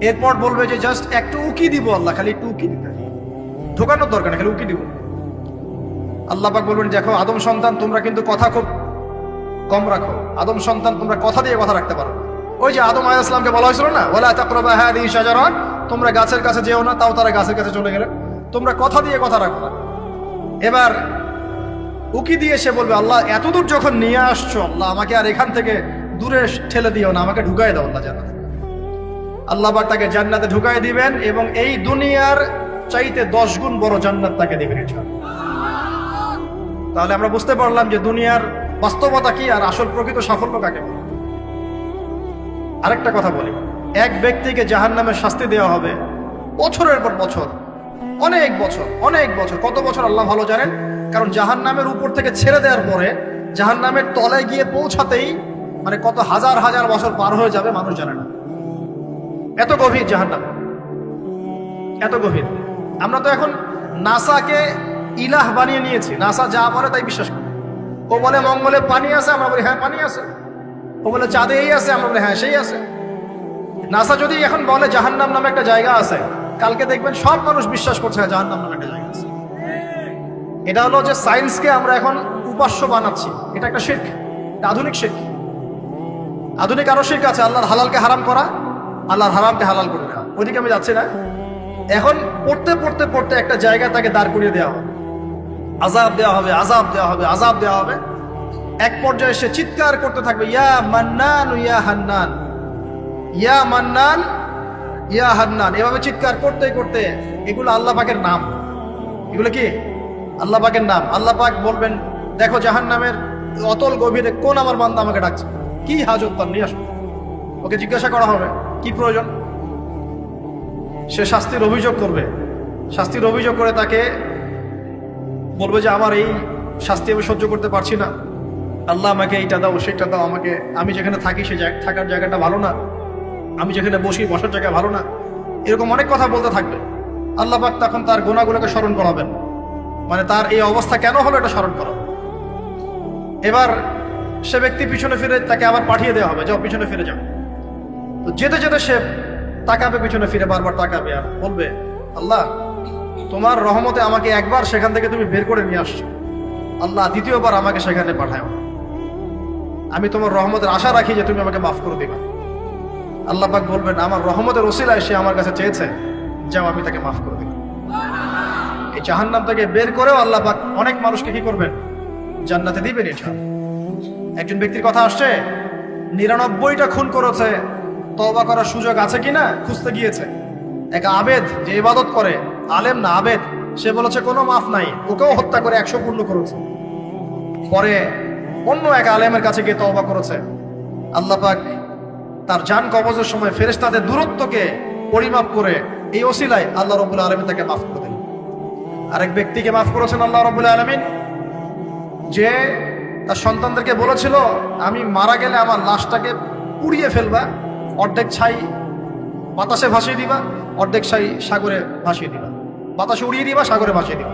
এরপর বলবে যে জাস্ট একটু উকি দিব, আল্লাহ খালি একটু উকি দিতে, ঢোকানোর দরকার না, খালি উকি দিব। আল্লাহ পাক বলবেন, দেখো আদম সন্তান তোমরা কিন্তু কথা খুব কম রাখো, আদম সন্তান তোমরা কথা দিয়ে কথা রাখতে পারো। ওই যে আদম আলাইহিস সালামকে বলা হয়েছিল না, ওয়ালা তাকরাবা হাযিহি শাজারা, তোমরা গাছের কাছে যেও না, তাও তারা গাছের কাছে চলে গেলেন। তোমরা কথা দিয়ে কথা রাখো না। এবার উকি দিয়ে সে বলবে, আল্লাহ এতদূর যখন নিয়ে আসছো, আল্লাহ আমাকে আর এখান থেকে দূরে ঠেলে দিও না, আমাকে ঢুকাই দাও আল্লাহ জান্নাতে। আল্লাহ পাক তাকে জান্নাতে ঢুকাই দিবেন এবং এই দুনিয়ার চাইতে 10 গুণ বড় জান্নাত তাকে দিবেন ইনশাআল্লাহ। তাহলে আমরা বুঝতে পারলাম যে দুনিয়ার বাস্তবতা কি আর আসল প্রকৃত সাফল্য কাকে বলে। আরেকটা কথা বলি, এক ব্যক্তিকে জাহান্নামের শাস্তি দেওয়া হবে বছরের পর বছর, অনেক বছর, অনেক বছর। কত বছর আল্লাহ ভালো জানেন, কারণ জাহান্নামের উপর থেকে ছেড়ে দেওয়ার পরে জাহান্নামের তলায় গিয়ে পৌঁছাতেই মানে কত হাজার হাজার বছর পার হয়ে যাবে মানুষ জানে না। এত গভীর জাহান্নাম, এত গভীর। আমরা তো এখন নাসাকে ইলাহ বানিয়ে নিয়েছি, নাসা যা বলে তাই বিশ্বাস করি। ও বলে মঙ্গলে পানি আছে, আমরা বলি হ্যাঁ পানি আছে। ও বলে চাঁদে এই আছে, আমরা বলি হ্যাঁ সেই আছে। নাসা যদি এখন বলে জাহান্নাম নামে একটা জায়গা আছে, কালকে দেখবেন সব মানুষ বিশ্বাস করছে জাহান্নাম নামে একটা জায়গা আছে। এটা হলো যে সায়েন্সকে আমরা এখন উপাস্য বানাচ্ছি, এটা একটা শিরক, এটা আধুনিক শিরক। আধুনিক আরো শিরক আছে, আল্লাহর হালালকে হারাম করা, আল্লাহর হারামকে হালাল করে দেওয়া। ওইদিকে আমি যাচ্ছি না। এখন পড়তে পড়তে পড়তে একটা জায়গা তাকে দাঁড় করিয়ে দেওয়া হবে, আযাব দেওয়া হবে, আযাব দেওয়া হবে, আযাব দেওয়া হবে। এক পর্যায়ে সে চিৎকার করতে থাকবে, ইয়া মান্নান ইয়া হান্নান, ইয়া মান্নান ইয়া হান্নান। এভাবে চিৎকার করতে করতে, এগুলো আল্লাহ পাকের নাম। এগুলো কি আল্লাহ পাকের নাম। আল্লাহ পাক বলবেন, দেখো জাহান্নামের অতল গভীরে কোন আমার বান্দা আমাকে ডাকছে, কি হাজত তার, নিয়ে আসো। ওকে জিজ্ঞাসা করা হবে কি প্রয়োজন। সে শাস্তির অভিযোগ করবে, শাস্তির অভিযোগ করে তাকে বলবে যে আমার এই শাস্তি আমি সহ্য করতে পারছি না, আল্লাহ আমাকে এইটা দাও সেটা দাও, আমাকে, আমি যেখানে থাকি সে থাকার জায়গাটা ভালো না, আমি যেখানে বসি বসার জায়গা ভালো না, এরকম অনেক কথা বলতে থাকবে। আল্লাহ পাক তখন তার গুনাহগুলোকে স্মরণ করাবেন, মানে তার এই অবস্থা কেন হলো এটা স্মরণ করাবেন। এবার সে ব্যক্তি পিছনে ফিরে, তাকে আবার পাঠিয়ে দেওয়া হবে, যাও পিছনে ফিরে যাও। তো যেতে যেতে সে তাকাবে পিছনে ফিরে, বারবার তাকাবে আর বলবে, আল্লাহ তোমার রহমতে আমাকে একবার সেখান থেকে তুমি বের করে নিয়ে আসছো, আল্লাহ দ্বিতীয়বার আমাকে সেখানে পাঠাও। আমি তোমার রহমতের আশা রাখি যে তুমি আমাকে মাফ করে দিবা। আল্লাহ পাক বলবেন, আমার রহমতের ওসিলায় সে আমার কাছে চেয়েছে, যাও আমি তাকে মাফ করে দিলাম। জাহান্নাম থেকে বের করেও আল্লাহ পাক অনেক মানুষকে কি করবেন, জান্নাতে দিবেন ইনশাআল্লাহ। একজন ব্যক্তির কথা আসছে 99টা খুন করেছে, তওবা করার সুযোগ আছে কিনা খুঁজতে গিয়েছে। এক আবেদ যে ইবাদত করে, আলেম না আবেদ, সে বলেছে কোনো মাফ নাই, ওকেও হত্যা করে 100 পূর্ণ করেছে। পরে অন্য এক আলেমের কাছে গিয়ে তওবা করেছে, আল্লাহ পাক তার জান কবজের সময় ফেরেশতাদের দূরত্বকে পরিমাপ করে এই ওসিলায় আল্লাহ রাব্বুল আলামিন তাকে মাফ করে দিলেন। আরেক ব্যক্তিকে মাফ করেছেন আল্লাহ রাব্বুল আলামিন, যে তার সন্তানদেরকে বলেছিল আমি মারা গেলে আমার লাশটাকে পুড়িয়ে ফেলবা, অর্ধেক ছাই বাতাসে ভাসিয়ে দিবা, অর্ধেক ছাই সাগরে ভাসিয়ে দিবা, বাতাসে উড়িয়ে দিবা, সাগরে ভাসিয়ে দিবা।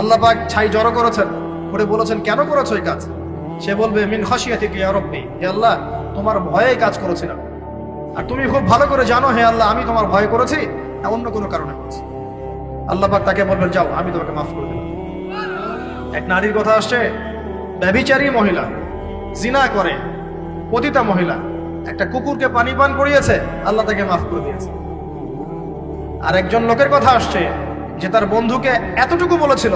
আল্লাহ পাক ছাই জড়ো করেছেন, করে বলেছেন কেন করেছো এই কাজ? সে বলবে মিন খাশিয়াতিকা ইয়া রাব্বি, হে আল্লাহ তোমার ভয়ে কাজ করেছিলাম, আর তুমি খুব ভালো করে জানো হে আল্লাহ আমি তোমার ভয় করেছি না অন্য কোনো কারণে করেছি। আল্লাহ পাক তাকে বলবেন যাও আমি তোমাকে মাফ করে দিলাম। এক নারীর কথা আসছে, ব্যভিচারী মহিলা, জিনা করে, পতিতা মহিলা, একটা কুকুরকে পানি পান করিয়েছে, আল্লাহ তাকে মাফ করে দিয়েছে। আর একজন লোকের কথা আসছে যে তার বন্ধুকে এতটুকু বলেছিল,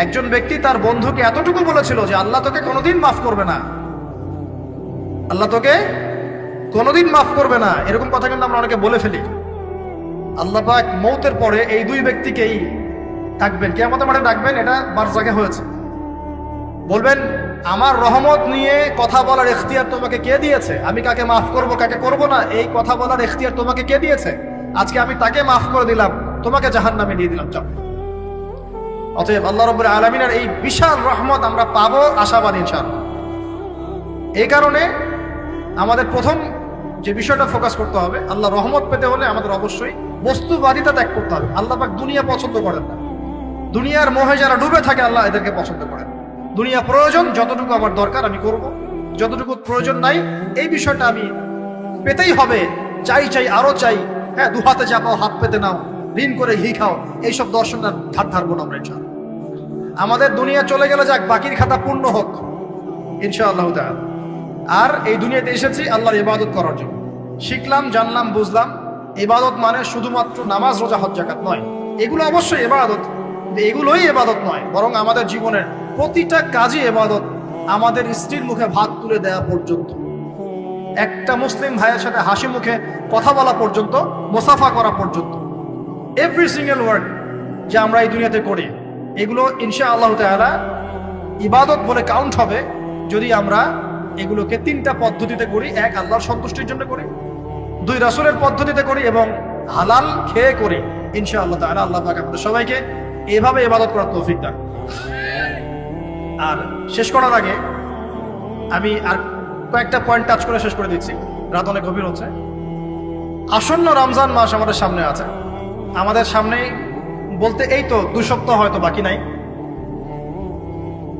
একজন ব্যক্তি তার বন্ধুকে এতটুকু বলেছিল যে আল্লাহ তোকে কোনোদিন মাফ করবে না, আল্লাহ তোকে কোনোদিন মাফ করবে না। এরকম কথা কিন্তু আমরা অনেকে বলে ফেলি। আল্লাহ পাক মৌতের পরে এই দুই ব্যক্তিকেই ডাকবেন, কিয়ামতের মাঠে ডাকবেন, এটা বারজাগে হয়েছে। বলবেন আমার রহমত নিয়ে কথা বলার ইখতিয়ার তোমাকে কে দিয়েছে? আমি কাকে মাফ করব কাকে করব না এই কথা বলার ইখতিয়ার তোমাকে কে দিয়েছে? আজকে আমি তাকে মাফ করে দিলাম, তোমাকে জাহান্নামে দিয়ে দিলাম। যাও। অতএব আল্লাহ রাব্বুল আলামিনের এই বিশাল রহমত আমরা পাবো আশাবাদী ইনশাআল্লাহ। এই কারণে আমাদের প্রথম যে বিষয়টা ফোকাস করতে হবে, আল্লাহ রহমত পেতে হলে আমাদের অবশ্যই বস্তুবাদিতা ত্যাগ করতে হবে। আল্লাহ পাক দুনিয়া পছন্দ করেন না, দুনিয়ার মোহে যারা ডুবে থাকে আল্লাহ এদেরকে পছন্দ করেন। দুনিয়া প্রয়োজন, যতটুকু আমার দরকার আমি করব, যতটুকু প্রয়োজন নাই এই বিষয়টা আমি পেতেই হবে, চাই চাই আরো চাই, হ্যাঁ দু হাতে চাপাও হাত পেতে নাও, ঋণ করে ঘি খাও, এইসব দর্শনটা ধার ধারবো না আমরা ইনশাআল্লাহ। আমাদের দুনিয়া চলে গেলে যাক, বাকির খাতা পূর্ণ হোক ইনশাআল্লাহ তাআলা। আর এই দুনিয়াতে এসেছি আল্লাহর ইবাদত করার জন্য। শিখলাম, জানলাম, বুঝলাম ইবাদত মানে শুধুমাত্র নামাজ, রোজা, হজ, যাকাত নয়। এগুলো অবশ্যই ইবাদত, এগুলোই ইবাদত নয়, বরং আমাদের জীবনের প্রতিটা কাজই ইবাদত। আমাদের স্ত্রীর মুখে ভাত তুলে দেওয়া পর্যন্ত, একটা মুসলিম ভাইয়ের সাথে হাসি মুখে কথা বলা পর্যন্ত, মুসাফা করা পর্যন্ত, এভরি সিঙ্গেল ওয়ার্ড যে আমরা এই দুনিয়াতে করি, এগুলো ইনশাআল্লাহ তাআলা ইবাদত বলে কাউন্ট হবে যদি আমরা এগুলোকে তিনটা পদ্ধতিতে করি। এক, আল্লাহর সন্তুষ্টির জন্য করি, দুই, রাসূলের পদ্ধতিতে করি, এবং হালাল খেয়ে করি। ইনশাআল্লাহ তাআলা আল্লাহ পাক আমাদের সবাইকে এভাবে ইবাদত করার তৌফিক দান। আর শেষ করার আগে আমি আর কয়েকটা পয়েন্ট টাচ করে শেষ করে দিচ্ছি, রাত অনেক গভীর হচ্ছে। আসন্ন রমজান মাস আমাদের সামনে আছে, আমাদের সামনে বলতে এই তো 2 সপ্তাহ হয়তো বাকি নাই।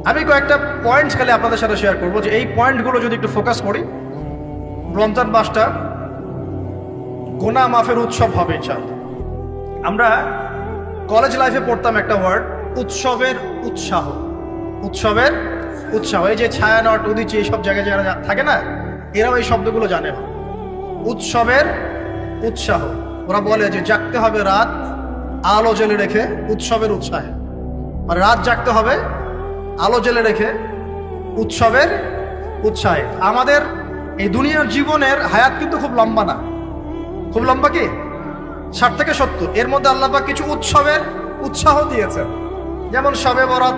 আমি কয়েকটা পয়েন্ট খালি আপনাদের সাথে শেয়ার করবো, যে এই পয়েন্টগুলো যদি একটু ফোকাস করি, রমজান মাসটা গুনাহ মাফের উৎসব হবে ইনশাআল্লাহ। আমরা কলেজ লাইফে পড়তাম একটা ওয়ার্ড, উৎসবের উৎসাহ। উৎসবের উৎসাহ, এই যে ছায়ানট, উদিচি, এইসব জায়গায় যারা থাকে না, এরাও এই শব্দগুলো জানে। উৎসবের উৎসাহ, ওরা বলে যে জাগতে হবে রাত আলো জেলে রেখে উৎসবের উৎসাহে, মানে রাত জাগতে হবে আলো জেলে রেখে উৎসবের উৎসাহে। আমাদের এই দুনিয়ার জীবনের হায়াত কিন্তু খুব লম্বা না, খুব লম্বা কি 60 থেকে 70, এর মধ্যে আল্লাহ পাক কিছু উৎসবের উৎসাহ দিয়েছেন। যেমন শবে বরাত,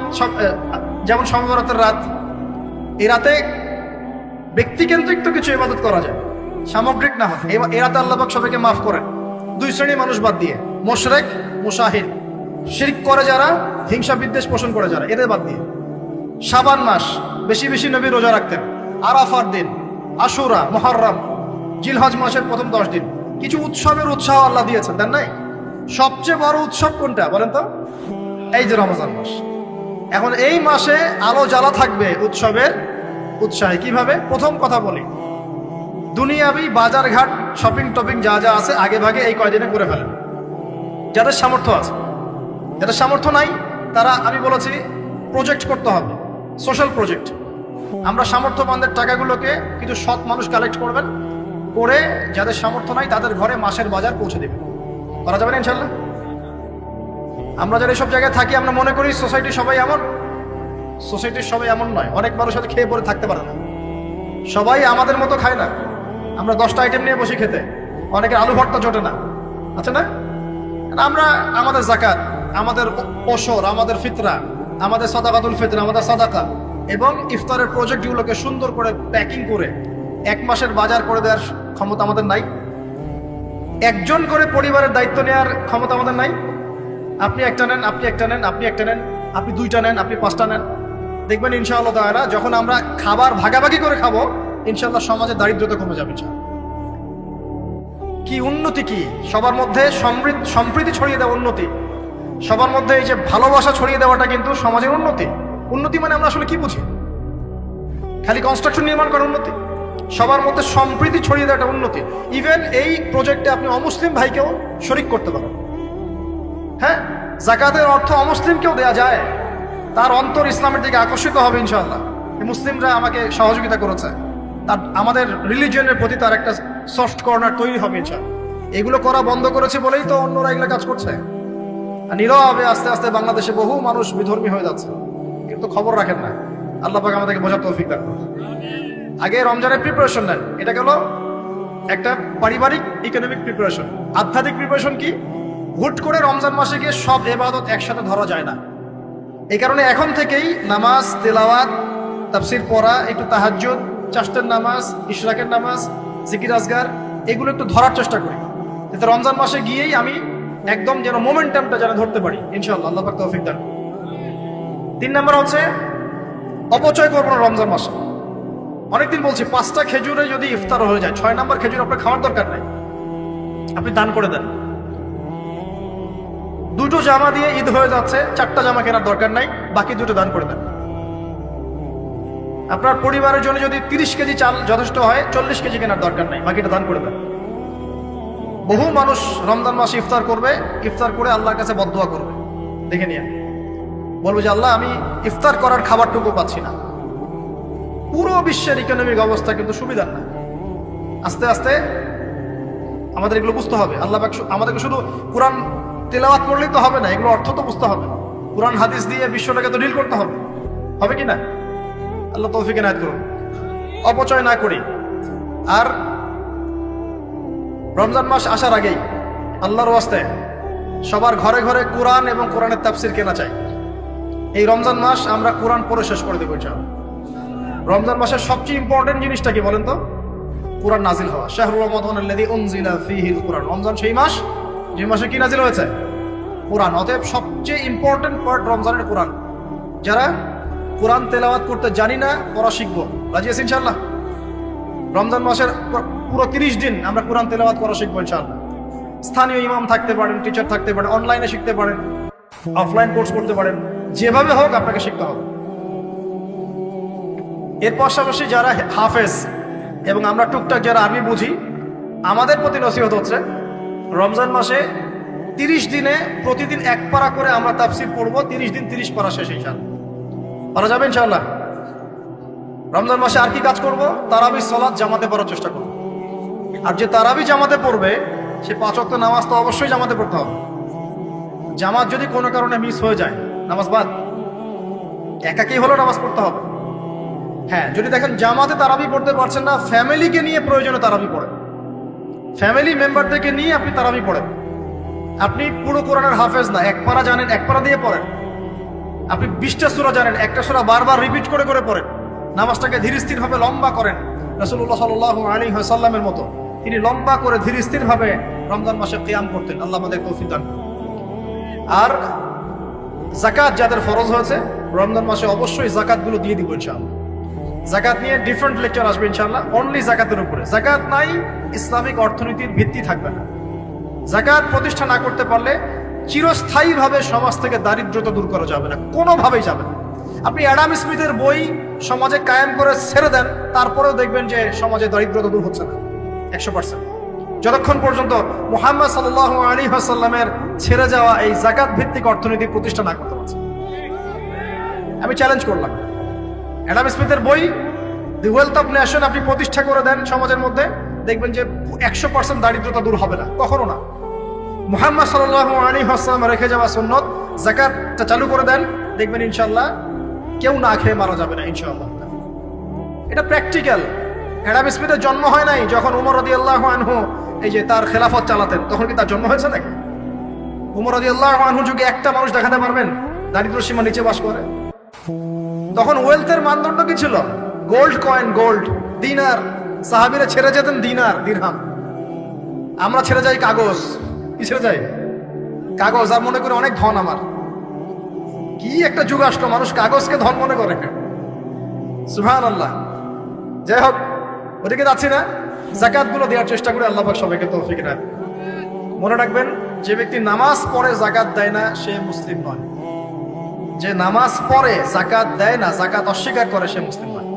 যেমন শবে বরাতের রাত, এই রাতে ব্যক্তিকেন্দ্রিক তো কিছু ইবাদত করা যায়, সামগ্রিক না হয়। এই রাতে আল্লাহ পাক সবাইকে মাফ করেন, 2 শ্রেণীর মানুষ বাদ দিয়ে, মুশরিক, মুশাহিদ, শিরক করে যারা, হিংসা বিদ্বেষ পোষণ করে যারা, এদের বাদ দিয়ে। শাবান মাস বেশি বেশি নবী রোজা রাখতেন, আরাফার দিন, আশুরা, মুহররম, জিলহজ মাসের প্রথম 10 দিন, কিছু উৎসবের উৎসাহ আল্লাহ দিয়েছেন, দেন নাই? সবচেয়ে বড় উৎসব কোনটা বলেন তো? এই যে রমজান মাস। এখন এই মাসে আলো জ্বালা থাকবে উৎসবের উৎসাহে। কিভাবে? প্রথম কথা বলি, দুনিয়াবি বাজার ঘাট, শপিং টপিং যা যা আছে আগে ভাগে এই কয়দিনে করে ফেলেন, যাদের সামর্থ্য আছে। যাদের সামর্থ্য নাই তারা, আমি বলেছি, প্রজেক্ট করতে হবে, সোশ্যাল প্রজেক্ট। আমরা সামর্থ্যবানদের টাকাগুলোকে কিছু সৎ মানুষ কালেক্ট করবেন, করে যাদের সামর্থ্য নাই তাদের ঘরে মাসের বাজার পৌঁছে দেবেন। করা যাবে না ইনশাল্লাহ? আমরা যারা এইসব জায়গায় থাকি আমরা মনে করি সোসাইটির সবাই এমন। সোসাইটির সবাই এমন নয়। অনেক মানুষ হয়তো খেয়ে পরে থাকতে পারে না, সবাই আমাদের মতো খায় না। আমরা 10টা আইটেম নিয়ে বসে খেতে, অনেকের আলু ভর্তা জোটে না, আছে না? আমরা আমাদের যাকাত, আমাদের ওশর, আমাদের ফিতরা, আমাদের সাদাকাতুল ফিতর, আমাদের সাদাকা এবং ইফতারের প্রজেক্টগুলোকে সুন্দর করে প্যাকিং করে 1 মাসের বাজার করে দেওয়ার ক্ষমতা আমাদের নাই। একজন করে পরিবারের দায়িত্ব নেওয়ার ক্ষমতা আমাদের নাই। আপনি একটা নেন, আপনি একটা নেন, আপনি একটা নেন, আপনি 2টা নেন, আপনি 5টা নেন। দেখবেন ইনশাআল্লাহ তাআলা যখন আমরা খাবার ভাগাভাগি করে খাবো, ইনশাআল্লাহ সমাজে দারিদ্রতা কমে যাবে। কি উন্নতি, কি সবার মধ্যে সম্প্রীতি ছড়িয়ে দেওয়া উন্নতি, সবার মধ্যে এই যে ভালোবাসা ছড়িয়ে দেওয়াটা কিন্তু সমাজের উন্নতি। উন্নতি মানে আমরা আসলে কি বুঝি? খালি কনস্ট্রাকশন নির্মাণ করার উন্নতি? সবার মধ্যে সম্প্রীতি ছড়িয়ে দেওয়াটা উন্নতি। ইভেন এই প্রজেক্টে আপনি অমুসলিম ভাইকেও শরিক করতে পারেন। হ্যাঁ, যাকাতের অর্থ অমুসলিমকেও দেয়া যায়, তার অন্তর ইসলামের দিকে আকর্ষিত হবে ইনশাআল্লাহ। মুসলিমরা আমাকে সহযোগিতা করেছে, তার আমাদের রিলিজিয়নের প্রতি তার একটা সফট কর্নার তৈরি হবে ইনশাআল্লাহ। এগুলো করা বন্ধ করেছে বলেই তো অন্যরা এগুলো কাজ করছে। আর নীরবে আস্তে আস্তে বাংলাদেশে বহু মানুষ বিধর্মী হয়ে যাচ্ছে, কিন্তু খবর রাখেন না। আল্লাহ পাক আমাদেরকে বোঝার তৌফিক দান করুন। আগে রমজানের প্রিপারেশন নেন, এটা গেল একটা পারিবারিক ইকোনমিক প্রিপারেশন। আধ্যাত্মিক প্রিপারেশন কি? হুট করে রমজান মাসে গিয়ে সব ইবাদত একসাথে ধরা যায় না। এই কারণে এখন থেকেই নামাজ, তেলাওয়াত, তাফসির পড়া, একটু তাহাজ্জুদ, চাষ্টের নামাজ, ইশরাকের নামাজ, জিকির আজগার, এগুলো একটু ধরার চেষ্টা করি, যাতে রমজান মাসে গিয়েই আমি একদম যেন মোমেন্টামটা যেন ধরতে পারি ইনশাআল্লাহ। আল্লাহ পাক তৌফিক দান। 3 নম্বর হচ্ছে অপচয় করবো না রমজান মাসে। অনেকদিন বলছি 5টা খেজুরে যদি ইফতার হয়ে যায়, 6 নম্বর খেজুর আপনার খাওয়ার দরকার নাই, আপনি দান করে দেন। 2টো জামা দিয়ে ঈদ হয়ে যাচ্ছে, 4টা জামা কেনার দরকার নাই, বাকি 2টো দান করে দেন। আপনার পরিবারের জন্য যদি 30 কেজি চাল যথেষ্ট হয়, 40 কেজি কেনার দরকার নাই, বাকিটা দান করে দেন। বহু মানুষ রমজান মাসে ইফতার করবে, ইফতার করে আল্লাহর কাছে বদদোয়া করবে, দেখে নিয়ে বলবে যে আল্লাহ আমি ইফতার করার খাবারটুকু পাচ্ছি না। পুরো বিশ্বের ইকোনমিক অবস্থা কিন্তু সুবিধার না। আস্তে আস্তে আমাদের এগুলো বুঝতে হবে। আল্লাহ পাক আমাদেরকে শুধু কোরআন তেলাওয়াত করলেই তো হবে না, এগুলো অর্থ তো বুঝতে হবে। কোরআন হাদিস দিয়ে বিশ্বটাকে তো ডিল করতে হবে, হবে কি না? আল্লাহ তৌফিক এনায়েত করুন। অপচয় না করি। আর রমজান মাস আসার আগেই আল্লাহর ওয়াস্তে সবার ঘরে ঘরে কোরআন এবং কোরআনের তাফসির কেনা চাই। এই রমজান মাস আমরা কোরআন পড়ে শেষ করে দেবো ইনশাআল্লাহ। রমজান মাসের সবচেয়ে ইম্পর্টেন্ট জিনিসটা কি বলেন তো? কোরআন নাজিল হওয়া। শাহরুর রমাদানাল্লাযী উনজিলা ফীহিল কুরআন। রমজান সেই মাস যে মাসে কি নাজিল হয়েছে? কোরআন। অতএব সবচেয়ে ইম্পর্টেন্ট পার্ট রমজানের কোরআন। যারা কোরআন তেলাওয়াত করতে জানি না, পড়া শিখবো, রাজি আছি ইনশাআল্লাহ? রমজান মাসের পুরো 30 দিন আমরা কোরআন তেলাওয়াত করা শিখবো ইনশাআল্লাহ। স্থানীয় ইমাম থাকতে পারেন, টিচার থাকতে পারেন, অনলাইনে শিখতে পারেন, অফলাইন কোর্স করতে পারেন, যেভাবে হোক আপনাকে শিখতে হবে। এর পাশাপাশি যারা হাফেজ এবং আমরা টুকটাক যারা আরবি বুঝি, আমাদের প্রতি নসিহত হচ্ছে রমজান মাসে 30 দিনে প্রতিদিন 1 পারা করে আমরা তাফসীর পড়বো। 30 দিন 30 পারা শেষ ইনশাআল্লাহ। পারা যাবে ইনশাআল্লাহ? রমজান মাসে আর কি কাজ করব? তারাবি সালাত জামাতে পড়ার চেষ্টা করব। আর যে তারাবি জামাতে পড়বে সে 5 ওয়াক্ত নামাজ তো অবশ্যই জামাতে পড়তে হবে। জামাত যদি কোনো কারণে মিস হয়ে যায়, নামাজ বাদ। একাকী হলেও নামাজ পড়তে হবে। হ্যাঁ, যদি দেখেন জামাতে তারাবি পড়তে পারছেন না, ফ্যামিলিকে নিয়ে প্রয়োজনে তারাবি পড়েন। ফ্যামিলি মেম্বারদেরকে নিয়ে আপনি তারাবি পড়েন। আপনি পুরো কোরআনের হাফেজ না, 1 পারা জানেন, 1 পারা দিয়ে পড়েন। আপনি 20টা সূরা জানেন, একটা সূরা বারবার রিপিট করে করে পড়েন। নামাজটাকে ধীর স্থির ভাবে লম্বা করেন। রাসূলুল্লাহ সাল্লাল্লাহু আলাইহি ওয়াসাল্লামের মতো তিনি লম্বা করে ধীর স্থির ভাবে রমজান মাসে কিয়াম করতেন। আল্লাহ আমাদের তৌফিক দান করুন। আর যাকাত যাদের ফরজ হয়েছে রমজান মাসে অবশ্যই যাকাতগুলো দিয়ে দিব ইনশাআল্লাহ। যাকাত নিয়ে ডিফারেন্ট লেকচার আসবে ইনশাআল্লাহ, অনলি যাকাতের উপরে। যাকাত নাই, ইসলামিক অর্থনীতির ভিত্তি থাকবে না। যাকাত প্রতিষ্ঠা না করতে পারলে চিরস্থায়ীভাবে সমাজ থেকে দারিদ্রতা দূর করা যাবে না, কোনোভাবেই যাবে না। আপনি অ্যাডাম স্মিথের বই সমাজে কায়েম করে ছেড়ে দেন, তারপরেও দেখবেন যে সমাজে দারিদ্রতা দূর হচ্ছে না 100%। যতক্ষণ পর্যন্ত মুহাম্মদ সাল্লাল্লাহু আলাইহি ওয়াসাল্লামের ছেড়ে যাওয়া এই যাকাত ভিত্তিক অর্থনীতি প্রতিষ্ঠা না করতে পারছে। আমি চ্যালেঞ্জ করলাম, অ্যাডাম স্মিথের বই দি ওয়েলথ অফ নেশন আপনি প্রতিষ্ঠা করে দেন সমাজের মধ্যে, দেখবেন যে 100% দারিদ্রতা দূর হবে না, কখনো না। মুহাম্মদ সাল্লাল্লাহু আলাইহি ওয়াসাল্লাম রেখে যাওয়া সুন্নত যাকাতটা চালু করে দেন, দেখবেন ইনশাআল্লাহ কেউ না খেয়ে মারা যাবে না ইনশাআল্লাহ। এটা প্র্যাকটিক্যাল। অ্যাডাম স্মিথের জন্ম হয় নাই যখন উমর রাদিয়াল্লাহু আনহু এই যে তার খেলাফত চালাতেন, তখন কি তার জন্ম হয়েছে নাকি? উমর রাদিয়াল্লাহু আনহু যুগে একটা মানুষ দেখাতে পারবেন দারিদ্র সীমা নিচে বাস করে? তখন ওয়েলথের মানদণ্ড কি ছিল? গোল্ড কয়েন, গোল্ড, দিনার। সাহাবীরা ছেড়ে যেতেন দিনার, দিরহাম। আমরা ছেড়ে যাই কাগজ। কি ছেড়ে যাই? কাগজ। আর মনে করে অনেক ধন আমার। কি একটা যুগ আসলো, মানুষ কাগজকে ধন মনে করে। সুবহানাল্লাহ। যাই হোক, ওদিকে যাচ্ছি না। যাকাত গুলো দেওয়ার চেষ্টা করে আল্লাহ পাক সবাইকে তৌফিক দেন। মনে রাখবেন, যে ব্যক্তি নামাজ পড়ে যাকাত দেয় না সে মুসলিম নয়। যে নামাজ পড়ে যাকাত দেয় না, যাকাত অস্বীকার করে, সে মুসলিম নয়।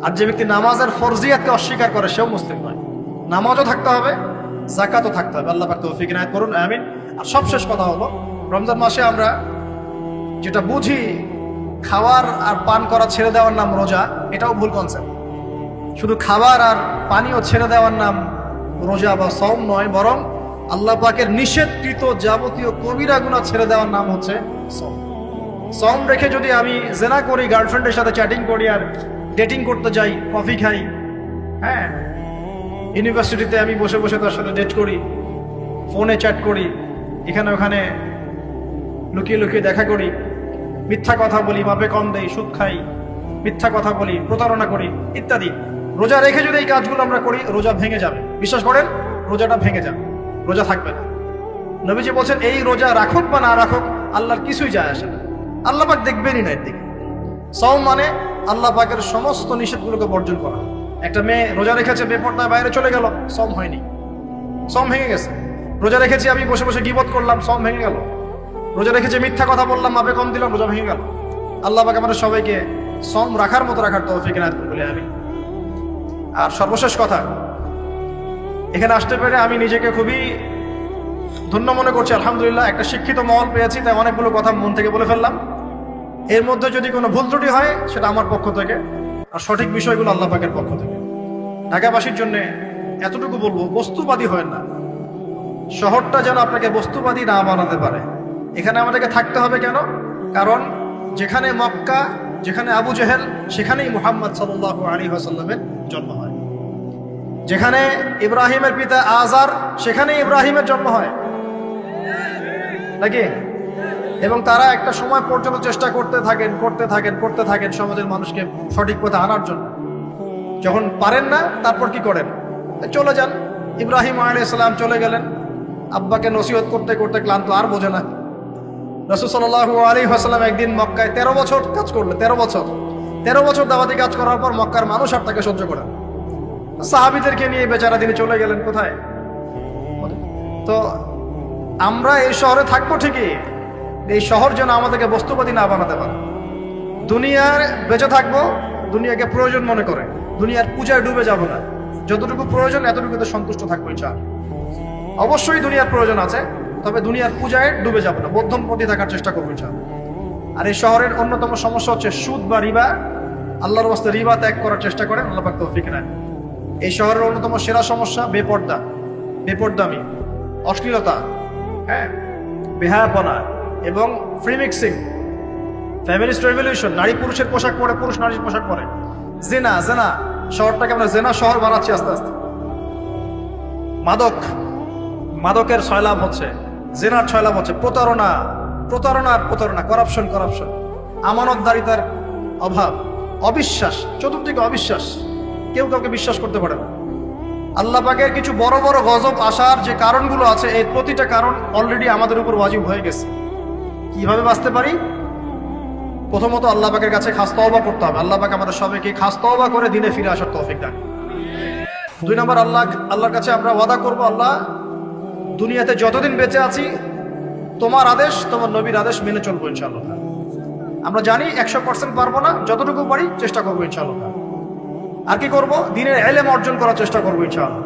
আর যে ব্যক্তি নামাজের ফরজিয়াতকে অস্বীকার করে সেও মুসলিম নয়। নামাজও থাকতে হবে, যাকাতও থাকতে হবে। আল্লাহ পাক তৌফিক ইনায়াত করুন, আমিন। আর সবশেষ কথা হলো, রমজান মাসে আমরা যেটা বুঝি খাওয়ার আর পান করা ছেড়ে দেওয়ার নাম রোজা, এটাও ভুল কনসেপ্ট। শুধু খাবার আর পানীয় ছেড়ে দেওয়ার নাম রোজা বা সওম নয়, বরং আল্লাহ পাকের নিষেধকৃত যাবতীয় কবিরা গুনাহ ছেড়ে দেওয়ার নাম হচ্ছে সওম। সওম রেখে যদি আমি জেনা করি, গার্লফ্রেন্ডের সাথে চ্যাটিং করি, আর ডেটিং করতে যাই, কফি খাই, হ্যাঁ, ইউনিভার্সিটিতে আমি বসে বসে তার সাথে ডেট করি, ফোনে চ্যাট করি, এখানে ওখানে লুকিয়ে লুকিয়ে দেখা করি, মিথ্যা কথা বলি, মাপে কম দেই, সুদ খাই, মিথ্যা কথা বলি, প্রতারণা করি ইত্যাদি। রোজা রেখে যদি এই কাজগুলো আমরা করি, রোজা ভেঙে যাবে। বিশ্বাস করেন, রোজাটা ভেঙে যাবে, রোজা থাকবে না। নবীজি বলছেন, এই রোজা রাখুক বা না রাখুক আল্লাহর কিছুই যায় আসে না, আল্লাহ পাক দেখবেনই না এর দিকে। সওম মানে আল্লাহ পাকের সমস্ত নিষেধগুলোকে বর্জন করা। একটা মেয়ে রোজা রেখেছে, বেপরদায় বাইরে চলে গেল, সওম হয়নি, সওম ভেঙে গেছে। রোজা রেখেছি, আমি বসে বসে গীবত করলাম, সওম ভেঙে গেল। রোজা রেখেছি, মিথ্যা কথা বললাম, মাপে কম দিলাম, রোজা ভেঙে গেল। আল্লাহ পাক আমাদের সবাইকে সওম রাখার মতো রাখার তৌফিক ইনায়াত করুন বলে আমি। আর সর্বশেষ কথা, এখানে আসতে পেরে আমি নিজেকে খুবই ধন্য মনে করছি, আলহামদুলিল্লাহ। একটা শিক্ষিত মহল পেয়েছি, তাই অনেকগুলো কথা মন থেকে বলে ফেললাম। এর মধ্যে যদি কোনো ভুল ত্রুটি হয় সেটা আমার পক্ষ থেকে, আর সঠিক বিষয়গুলো আল্লাহ পাকের পক্ষ থেকে। ঢাকাবাসীর জন্য এতটুকু বলবো, বস্তুবাদী হয় না। শহরটা যেন আপনাকে বস্তুবাদী না বানাতে পারে। এখানে আমাদেরকে থাকতে হবে কেন? কারণ যেখানে মক্কা, যেখানে আবু জেহেল, সেখানেই মুহাম্মদ সাল্লাল্লাহু আলাইহি ওয়াসাল্লামের জন্ম হয়। যেখানে ইব্রাহিমের পিতা আজার, সেখানেই ইব্রাহিমের জন্ম হয় নাকি? এবং তারা একটা সময় পর্যন্ত চেষ্টা করতে থাকেন সমাজের মানুষকে সঠিক পথে আনার জন্য। যখন পারেন না, তারপর কি করেন? চলে যান। ইব্রাহিম আলাইহিস সালাম চলে গেলেন, আব্বাকে নসিহত করতে করতে ক্লান্ত, আর বোঝে না। রাসূল সাল্লাল্লাহু আলাইহি ওয়াসাল্লাম একদিন মক্কায় 13 বছর কাজ করলেন। 13 বছর দাওয়াতি কাজ করার পর মক্কার মানুষ আর তাকে সহ্য করে না। সাহাবীদেরকে নিয়ে বেচারা তিনি চলে গেলেন কোথায়? তো আমরা এই শহরে থাকবো ঠিকই, এই শহর যেন আমাদেরকে বস্তুবাদী না বানাতে পারে। দুনিয়ার বেঁচে থাকবো, দুনিয়াকে প্রয়োজন মনে করে, দুনিয়ার পূজায় ডুবে যাব না। যতটুকু প্রয়োজন এতটুকুতে সন্তুষ্ট থাকবো ইনশাআল্লাহ। অবশ্যই দুনিয়ার প্রয়োজন আছে, তবে দুনিয়ার পূজায় ডুবে যাব না, মধ্যম পথে থাকার চেষ্টা করবো ইনশাআল্লাহ। আর এই শহরের অন্যতম সমস্যা হচ্ছে সুদ বা রিবা। আল্লাহর ওয়াস্তে রিবা ত্যাগ করার চেষ্টা করেন, আল্লাহ পাক তৌফিক দেন। এই শহরের অন্যতম সেরা সমস্যা বেপরদামি, অশ্লীলতা, হ্যাঁ, বেহায়াপনা এবং ফ্রি মিক্সিং, ফ্যামিলিস্ট রেভলিউশন, নারী পুরুষের পোশাক পরে, পুরুষ নারীর পোশাক পরে, জেনা। শহরটাকে আমরা জেনা শহর বানাচ্ছি আস্তে আস্তে। মাদকের ছয়লাভ হচ্ছে, জেনার ছয়লাভ হচ্ছে, প্রতারণা, করাপশন, আমানতদারিতার অভাব, অবিশ্বাস, চতুর্দিকে অবিশ্বাস, কেউ কাউকে বিশ্বাস করতে পারে না। আল্লাহ পাকের কিছু বড় বড় গজব আসার যে কারণগুলো আছে, এই প্রতিটা কারণ অলরেডি আমাদের উপর ওয়াজিব হয়ে গেছে। কিভাবে বাঁচতে পারি? প্রথমত আল্লাহ পাকের কাছে খাস তওবা করতে হবে। আল্লাহ পাক আমাদের সবাইকে খাস তওবা করে দিনে ফিরে আসার তৌফিক দান। 2 নম্বর, আল্লাহর কাছে আমরা ওয়াদা করব, আল্লাহ দুনিয়াতে যতদিন বেঁচে আছি তোমার আদেশ, তোমার নবীর আদেশ মেনে চলবো ইনশাআল্লাহ। আমরা জানি 100% পারবো না, যতটুকু পারি চেষ্টা করবো ইনশাআল্লাহ। আর কি করব? দ্বীনের ইলম অর্জন করার চেষ্টা করবো ইনশাআল্লাহ।